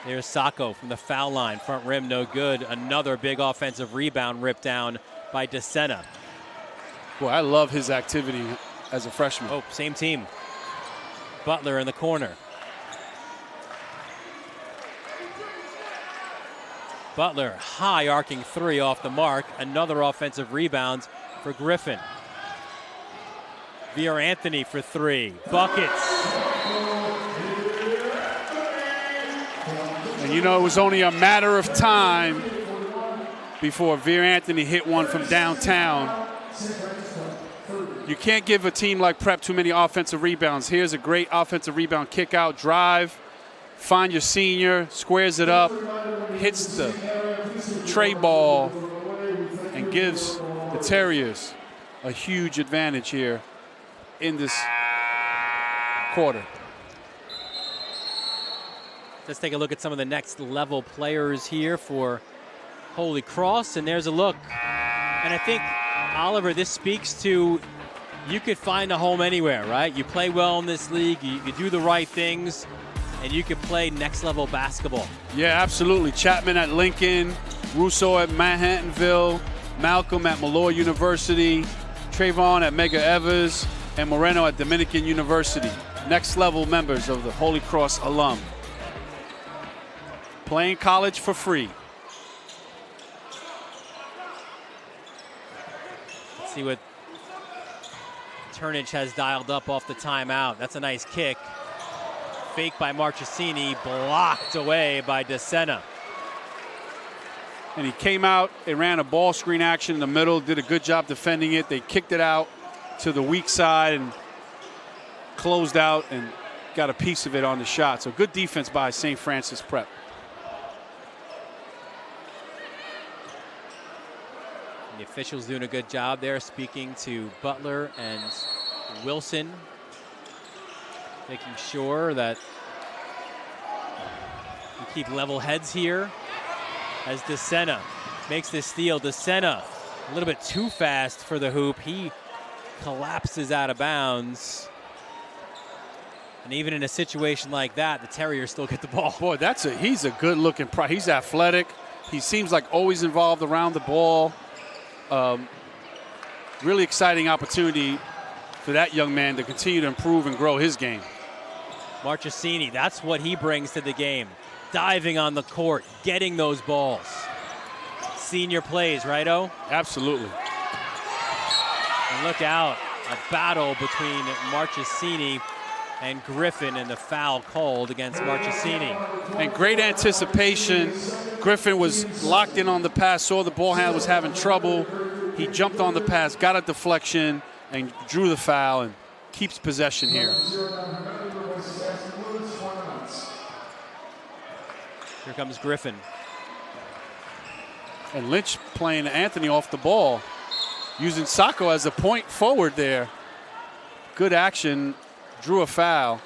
There's Sacco from the foul line. Front rim, no good. Another big offensive rebound ripped down by DeSena. Boy, I love his activity as a freshman. Oh, same team. Butler in the corner. Butler, high arcing 3 off the mark. Another offensive rebound for Griffin. Veer Anthony for 3. Buckets. And you know, it was only a matter of time before Veer Anthony hit one from downtown. You can't give a team like Prep too many offensive rebounds. Here's a great offensive rebound, kick out, drive, find your senior, squares it up, hits the tray ball, and gives the Terriers a huge advantage here in this quarter. Let's take a look at some of the next level players here for Holy Cross, and there's a look. And I think, Oliver, this speaks to you could find a home anywhere, right? You play well in this league, you do the right things, and you can play next level basketball. Yeah, absolutely. Chapman at Lincoln, Russo at Manhattanville, Malcolm at Malloy University, Trayvon at Medgar Evers, and Moreno at Dominican University. Next level members of the Holy Cross alum. Playing college for free. Let's see what Turnage has dialed up off the timeout. That's a nice kick. Fake by Marchesini, blocked away by DeSena. And he came out and ran a ball screen action in the middle, did a good job defending it. They kicked it out to the weak side and closed out and got a piece of it on the shot. So good defense by St. Francis Prep. The officials doing a good job there, speaking to Butler and Wilson, making sure that we keep level heads here as DeSena makes this steal. DeSena a little bit too fast for the hoop. He collapses out of bounds. And even in a situation like that, the Terriers still get the ball. Boy, he's a good looking pro. He's athletic. He seems like always involved around the ball. Really exciting opportunity for that young man to continue to improve and grow his game. Marchesini, that's what he brings to the game. Diving on the court, getting those balls. Senior plays, right, O? Absolutely. And look out, a battle between Marchesini and Griffin, and the foul called against Marchesini. And great anticipation. Griffin was locked in on the pass, saw the ball handler was having trouble. He jumped on the pass, got a deflection, and drew the foul and keeps possession here. Here comes Griffin. And Lynch playing Anthony off the ball, using Sacco as a point forward there. Good action, drew a foul.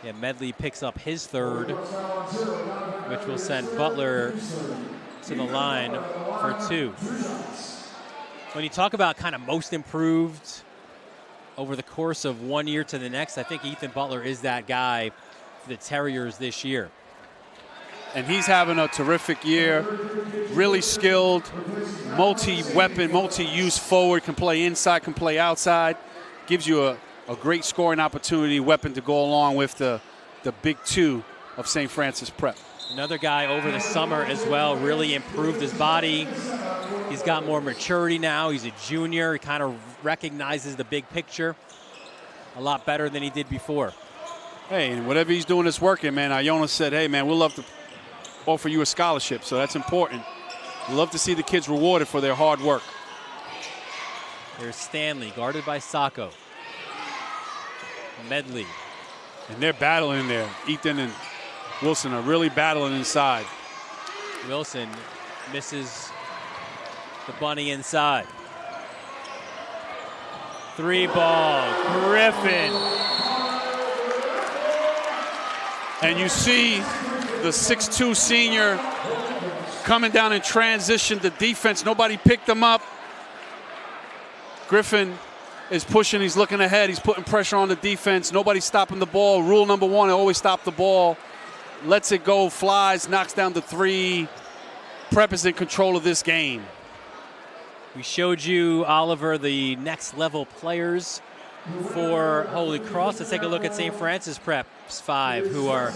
Yeah, Medley picks up his third, which will send Butler to the line for 2. When you talk about kind of most improved over the course of one year to the next, I think Ethan Butler is that guy for the Terriers this year. And he's having a terrific year. Really skilled, multi-weapon, multi-use forward, can play inside, can play outside. Gives you a great scoring opportunity, weapon to go along with the big 2 of St. Francis Prep. Another guy over the summer as well, really improved his body. He's got more maturity now. He's a junior. He kind of recognizes the big picture a lot better than he did before. Hey, and whatever he's doing is working, man. Iona said, hey, man, we'll love to offer you a scholarship, so that's important. We love to see the kids rewarded for their hard work. There's Stanley, guarded by Sacco. Medley. And they're battling there. Ethan and Wilson are really battling inside. Wilson misses the bunny inside. 3 ball, Griffin. And you see the 6'2" senior coming down in transition to defense. Nobody picked him up. Griffin is pushing, he's looking ahead, he's putting pressure on the defense. Nobody's stopping the ball. Rule number 1, always stop the ball. Lets it go, flies, knocks down the 3. Prep is in control of this game. We showed you, Oliver, the next level players for Holy Cross. Let's take a look at St. Francis Prep's 5, who are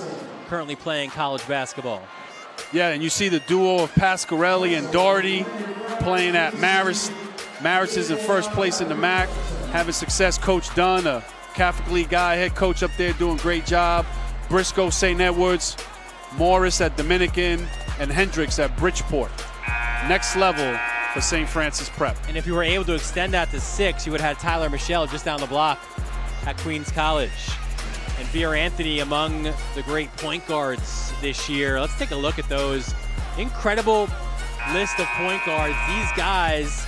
currently playing college basketball. Yeah, and you see the duo of Pasquarelli and Doherty playing at Marist. Marist is in first place in the MAC, having success. Coach Dunn, a Catholic League guy, head coach up there, doing a great job. Briscoe, St. Edwards, Morris at Dominican, and Hendricks at Bridgeport. Next level for St. Francis Prep. And if you were able to extend that to 6, you would have had Tyler Michelle just down the block at Queens College. And Vera Anthony among the great point guards this year. Let's take a look at those. Incredible list of point guards. These guys,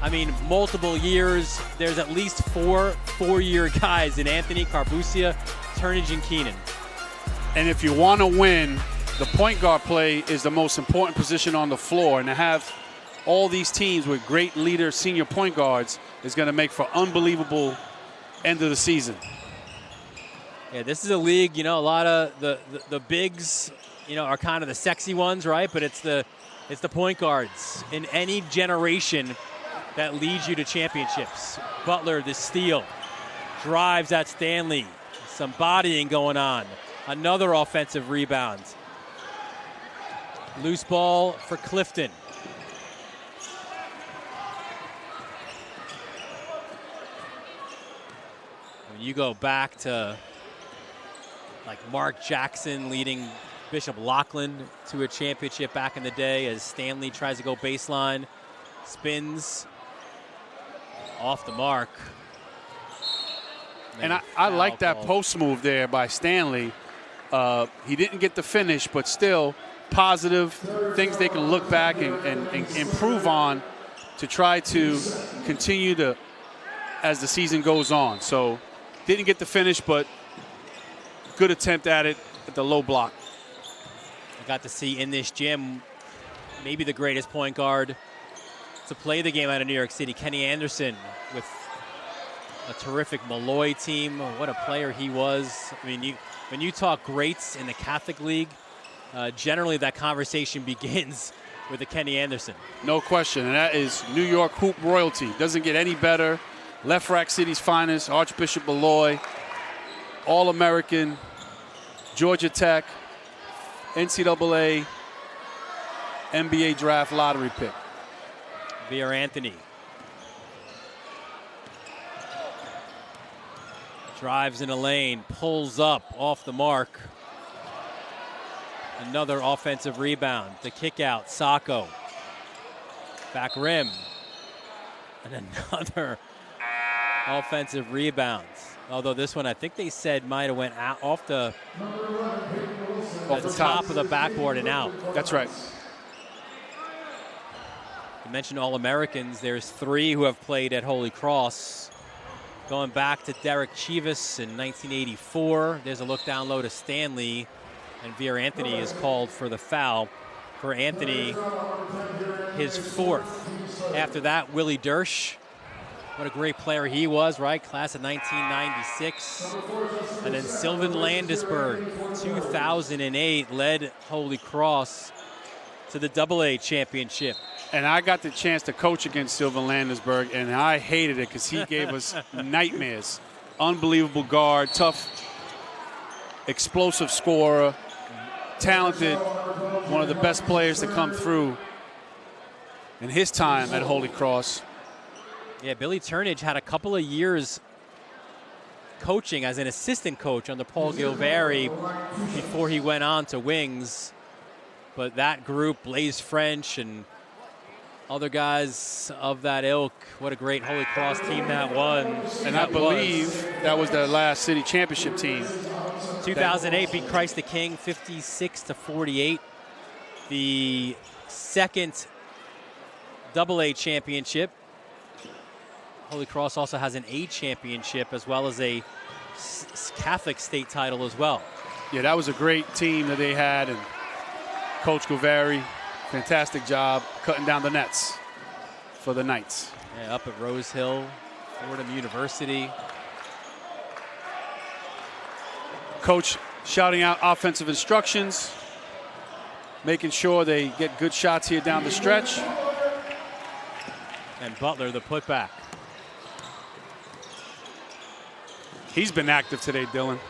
I mean, multiple years. There's at least 4 four-year guys in Anthony, Carbucia, Turnage, and Keenan. And if you want to win, the point guard play is the most important position on the floor. And to have all these teams with great leader senior point guards is going to make for unbelievable end of the season. Yeah, this is a league, you know, a lot of the bigs, you know, are kind of the sexy ones, right? But it's the point guards in any generation that leads you to championships. Butler, the steal, drives at Stanley. Some bodying going on. Another offensive rebound. Loose ball for Clifton. When you go back to like Mark Jackson leading Bishop Lachlan to a championship back in the day, as Stanley tries to go baseline, spins off the mark. And I like that post move there by Stanley. He didn't get the finish, but still positive things they can look back and improve on to try to continue to as the season goes on. So didn't get the finish, but good attempt at it at the low block. I got to see in this gym maybe the greatest point guard to play the game out of New York City, Kenny Anderson, with a terrific Malloy team. What a player he was. I mean, when you talk greats in the Catholic League, generally that conversation begins with a Kenny Anderson. No question, and that is New York hoop royalty. Doesn't get any better. Left Rack City's finest, Archbishop Malloy, All-American, Georgia Tech, NCAA, NBA draft lottery pick. Vera Anthony. Drives in a lane, pulls up off the mark. Another offensive rebound. The kick out, Sacco. Back rim. And another offensive rebound. Although this one, I think they said might have went out off the top of the backboard and out. That's right. You mentioned All-Americans. There's 3 who have played at Holy Cross. Going back to Derek Chivas in 1984. There's a look down low to Stanley. And Vera Anthony is called for the foul. For Anthony, his 4th. After that, Willie Dersch. What a great player he was, right? Class of 1996. And then Sylvan Landisberg, 2008, led Holy Cross to the AA championship. And I got the chance to coach against Sylvan Landisberg, and I hated it because he gave us nightmares. Unbelievable guard, tough, explosive scorer, talented, one of the best players to come through in his time at Holy Cross. Yeah, Billy Turnage had a couple of years coaching as an assistant coach under Paul Gilvari before he went on to Wings. But that group, Blaise French and other guys of that ilk, what a great Holy Cross team that won. And I believe that was their last city championship team. 2008 beat Christ the King 56-48. The second AA championship. Holy Cross also has an A championship as well as a Catholic state title as well. Yeah, that was a great team that they had, and Coach Gilvari, fantastic job cutting down the nets for the Knights. Yeah, up at Rose Hill, Fordham University. Coach shouting out offensive instructions, making sure they get good shots here down the stretch. And Butler, the putback. He's been active today, Dylan.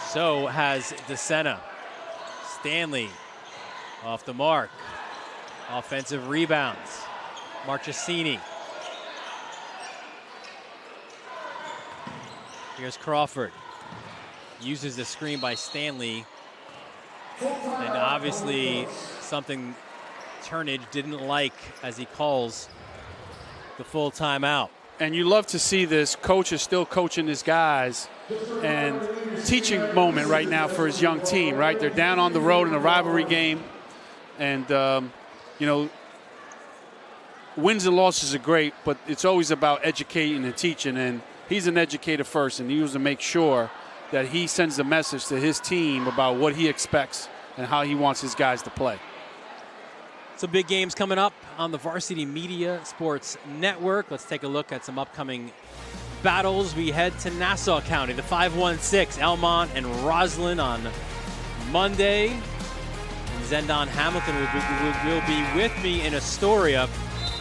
So has DeSena. Stanley off the mark. Offensive rebounds. Marchesini. Here's Crawford. Uses the screen by Stanley. And obviously something Turnage didn't like as he calls the full timeout. And you love to see this. Coach is still coaching his guys, and teaching moment right now for his young team, right? They're down on the road in a rivalry game. And, you know, wins and losses are great, but it's always about educating and teaching. And he's an educator first, and he was to make sure that he sends a message to his team about what he expects and how he wants his guys to play. Some big games coming up on the Varsity Media Sports Network. Let's take a look at some upcoming battles. We head to Nassau County, the 5-1-6, Elmont and Roslyn on Monday. And Zendon Hamilton will be with me in Astoria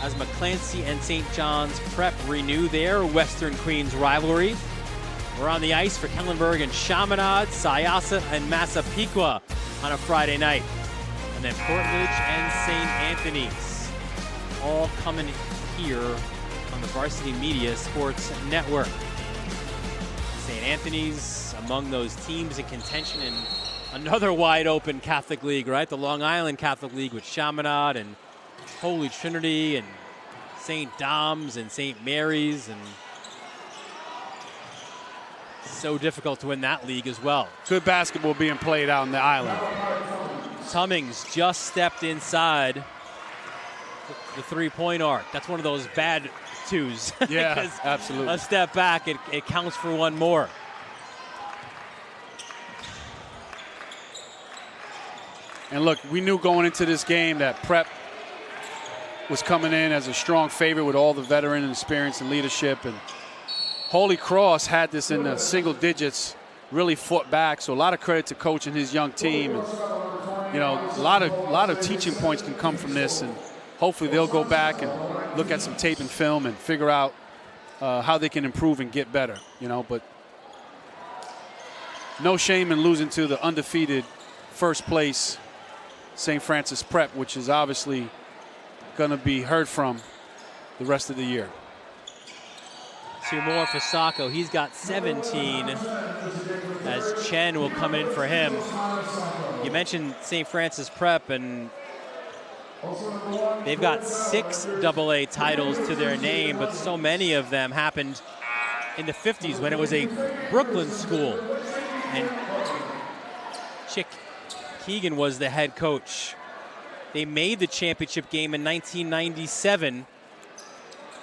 as McClancy and St. John's Prep renew their Western Queens rivalry. We're on the ice for Kellenberg and Chaminade, Syosset and Massapequa on a Friday night. And then Portledge and St. Anthony's, all coming here on the Varsity Media Sports Network. St. Anthony's among those teams in contention in another wide open Catholic League, right? The Long Island Catholic League with Chaminade and Holy Trinity and St. Dom's and St. Mary's, and so difficult to win that league as well. Good basketball being played out on the island. Cummings just stepped inside the three-point arc. That's one of those bad twos. Yeah, absolutely. A step back, it counts for one more. And look, we knew going into this game that Prep was coming in as a strong favorite with all the veteran and experience and leadership. And Holy Cross had this in the single digits, really fought back. So a lot of credit to Coach and his young team. And, you know, a lot of teaching points can come from this, and hopefully they'll go back and look at some tape and film and figure out how they can improve and get better, you know. But no shame in losing to the undefeated first place St. Francis Prep, which is obviously going to be heard from the rest of the year. Two more for Sacco. He's got 17 as Chen will come in for him. You mentioned St. Francis Prep, and they've got 6 AA titles to their name, but so many of them happened in the 50s when it was a Brooklyn school. And Chick Keegan was the head coach. They made the championship game in 1997,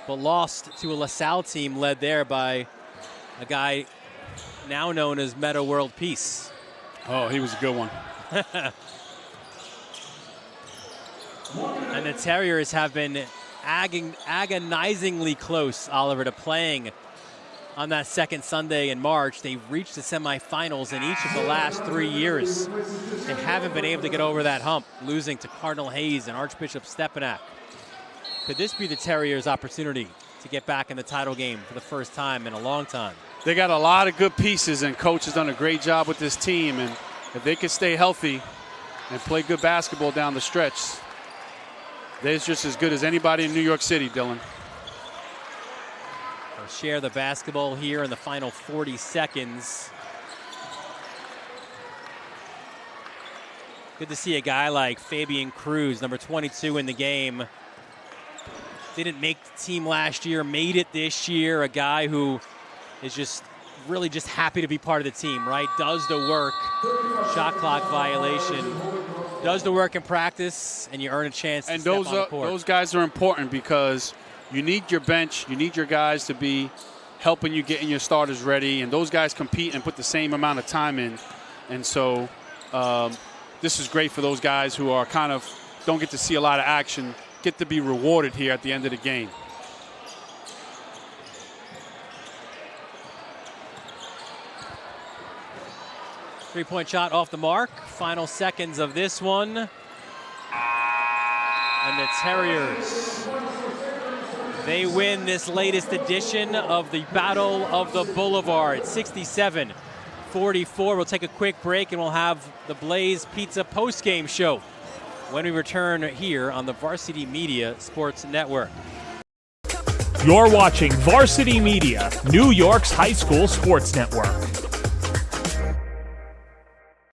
but lost to a LaSalle team led there by a guy now known as Meta World Peace. Oh, he was a good one. And the Terriers have been agonizingly close, Oliver, to playing on that second Sunday in March. They've reached the semifinals in each of the last 3 years. They haven't been able to get over that hump, losing to Cardinal Hayes and Archbishop Stepanak. Could this be the Terriers' opportunity to get back in the title game for the first time in a long time? They got a lot of good pieces, and Coach has done a great job with this team. And if they can stay healthy and play good basketball down the stretch, they're just as good as anybody in New York City, Dylan. They'll share the basketball here in the final 40 seconds. Good to see a guy like Fabian Cruz, number 22 in the game. Didn't make the team last year, made it this year. A guy who is just really just happy to be part of the team, right? Does the work, shot clock violation, does the work in practice, and you earn a chance to step on the court. Those guys are important because you need your bench, you need your guys to be helping you getting your starters ready, and those guys compete and put the same amount of time in. And so this is great for those guys who are kind of don't get to see a lot of action, get to be rewarded here at the end of the game. Three-point shot off the mark. Final seconds of this one. And the Terriers, they win this latest edition of the Battle of the Boulevard, 67-44. We'll take a quick break and we'll have the Blaze Pizza post-game show when we return here on the Varsity Media Sports Network. You're watching Varsity Media, New York's high school sports network.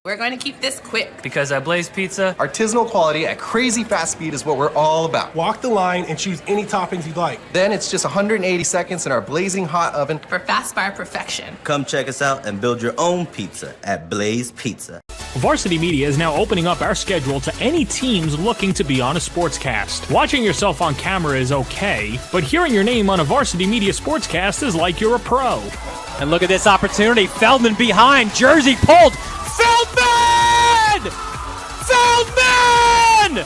We're going to keep this quick. Because at Blaze Pizza, artisanal quality at crazy fast speed is what we're all about. Walk the line and choose any toppings you'd like. Then it's just 180 seconds in our blazing hot oven For fast by perfection. Come check us out and build your own pizza at Blaze Pizza. Varsity Media is now opening up our schedule to any teams looking to be on a sportscast. Watching yourself on camera is okay, but hearing your name on a Varsity Media sportscast is like you're a pro. And look at this opportunity. Feldman behind. Jersey pulled. Feldman! Feldman!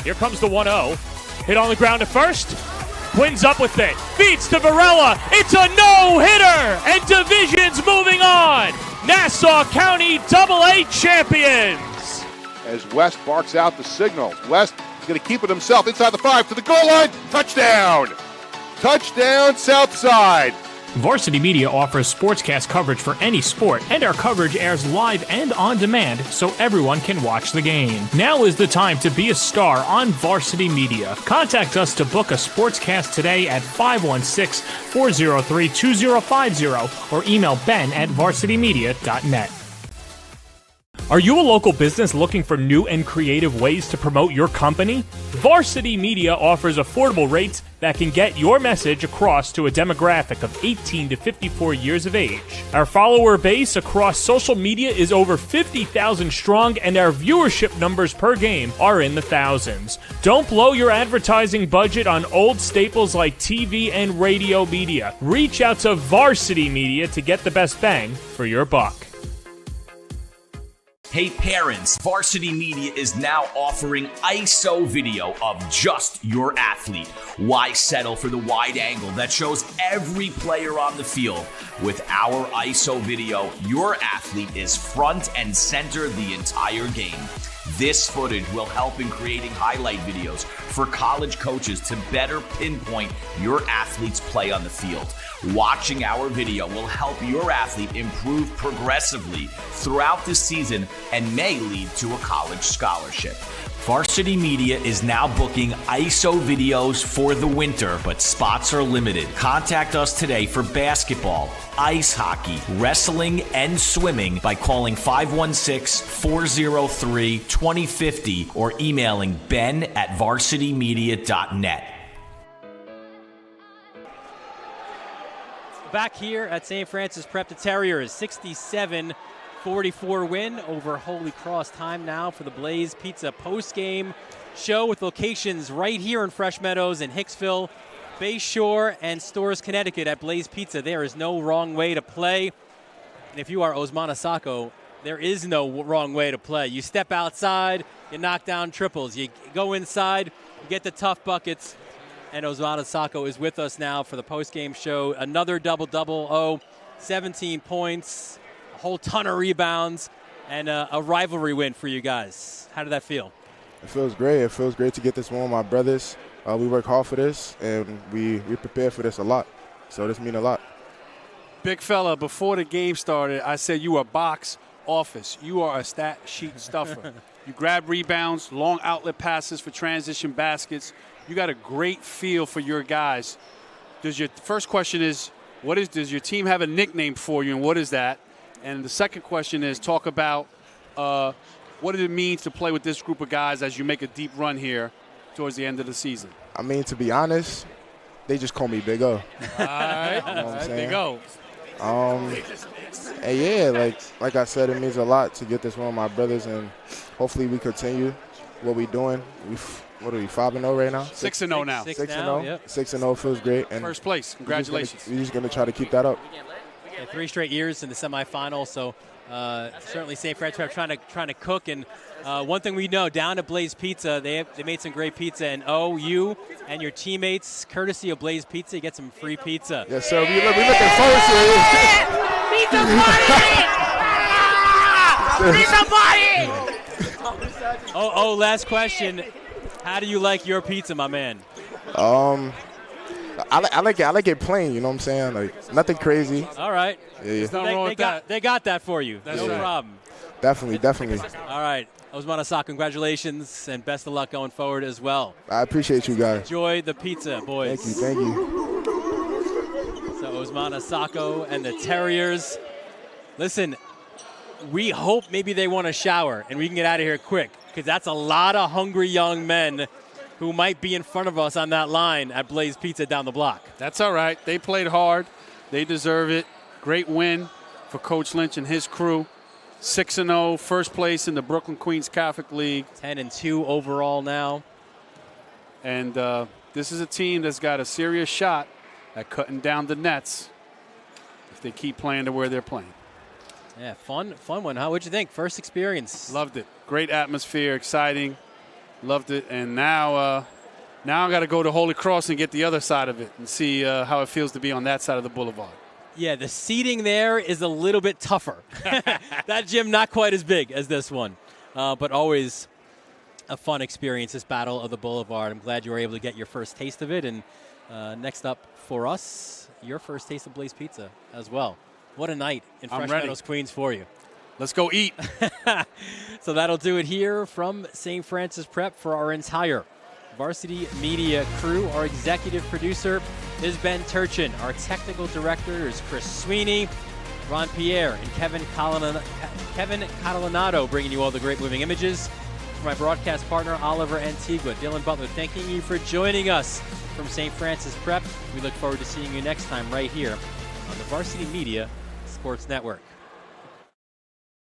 Here comes the 1-0. Hit on the ground at first. Quinn's up with it. Beats to Varela. It's a no-hitter. And Division's moving on. Nassau County AA champions. As West barks out the signal. West is going to keep it himself inside the 5 to the goal line. Touchdown! Touchdown, Southside. Varsity Media offers sportscast coverage for any sport, and our coverage airs live and on demand so everyone can watch the game. Now is the time to be a star on Varsity Media. Contact us to book a sportscast today at 516-403-2050 or email ben@varsitymedia.net. Are you a local business looking for new and creative ways to promote your company? Varsity Media offers affordable rates that can get your message across to a demographic of 18 to 54 years of age. Our follower base across social media is over 50,000 strong, and our viewership numbers per game are in the thousands. Don't blow your advertising budget on old staples like TV and radio media. Reach out to Varsity Media to get the best bang for your buck. Hey parents, Varsity Media is now offering ISO video of just your athlete. Why settle for the wide angle that shows every player on the field? With our ISO video, your athlete is front and center the entire game. This footage will help in creating highlight videos for college coaches to better pinpoint your athlete's play on the field. Watching our video will help your athlete improve progressively throughout the season and may lead to a college scholarship. Varsity Media is now booking ISO videos for the winter, but spots are limited. Contact us today for basketball, ice hockey, wrestling, and swimming by calling 516-403-2050 or emailing ben@varsitymedia.net. Back here at St. Francis Prep, the Terriers, 67-44 win over Holy Cross. Time now for the Blaze Pizza post-game show with locations right here in Fresh Meadows and Hicksville, Bayshore, and Storrs, Connecticut at Blaze Pizza. There is no wrong way to play. And if you are Osmana Sacco, there is no wrong way to play. You step outside, you knock down triples. You go inside, you get the tough buckets. And Osmana Sacco is with us now for the post-game show. Another double-double, 17 points, a whole ton of rebounds, and a rivalry win for you guys. How did that feel? It feels great. It feels great to get this one with my brothers. We work hard for this, and we prepare for this a lot. So this means a lot. Big fella, before the game started, I said you are box office. You are a stat sheet stuffer. You grab rebounds, long outlet passes for transition baskets. You got a great feel for your guys. first question is, does your team have a nickname for you, and what is that? And the second question is, talk about what it means to play with this group of guys as you make a deep run here towards the end of the season. I mean, to be honest, they just call me Big O. All right, you know what I'm saying? Big O. And yeah, like I said, it means a lot to get this one with my brothers, and hopefully we continue what we're doing. What are we, 5-0 right now? 6-0 now. 6-0. Yep. 6-0 feels great. And first place. Congratulations. We're just gonna try to keep that up. Yeah, 3 straight years in the semifinals, so certainly St. Francis Prep trying to cook. And one thing we know, down at Blaze Pizza, they made some great pizza. And you and your teammates, courtesy of Blaze Pizza, you get some free pizza. Yes, sir. We're looking forward to it. Pizza party! Pizza party! Oh, last question. How do you like your pizza, my man? I like it plain, you know what I'm saying? Like, nothing crazy. All right. Yeah. They got that for you. That's no right. problem. Definitely. All right. Ousmane Asako, congratulations, and best of luck going forward as well. I appreciate you guys. Enjoy the pizza, boys. Thank you. So Ousmane Asako and the Terriers. Listen, we hope maybe they want a shower and we can get out of here quick, because that's a lot of hungry young men who might be in front of us on that line at Blaze Pizza down the block. That's all right. They played hard. They deserve it. Great win for Coach Lynch and his crew. 6-0, first place in the Brooklyn Queens Catholic League. 10-2 overall now. And this is a team that's got a serious shot at cutting down the nets if they keep playing to where they're playing. Yeah, fun one, huh? What'd you think? First experience. Loved it. Great atmosphere, exciting. Loved it. And now I got to go to Holy Cross and get the other side of it and see how it feels to be on that side of the boulevard. Yeah, the seating there is a little bit tougher. That gym not quite as big as this one, but always a fun experience, this Battle of the Boulevard. I'm glad you were able to get your first taste of it. And next up for us, your first taste of Blaze Pizza as well. What a night in Fresh Meadows, Queens for you. Let's go eat. So that'll do it here from St. Francis Prep for our entire Varsity Media crew. Our executive producer is Ben Turchin. Our technical director is Chris Sweeney. Ron Pierre and Kevin Catalanato bringing you all the great moving images. For my broadcast partner, Oliver Antigua, Dylan Butler, thanking you for joining us from St. Francis Prep. We look forward to seeing you next time right here on the Varsity Media Sports Network.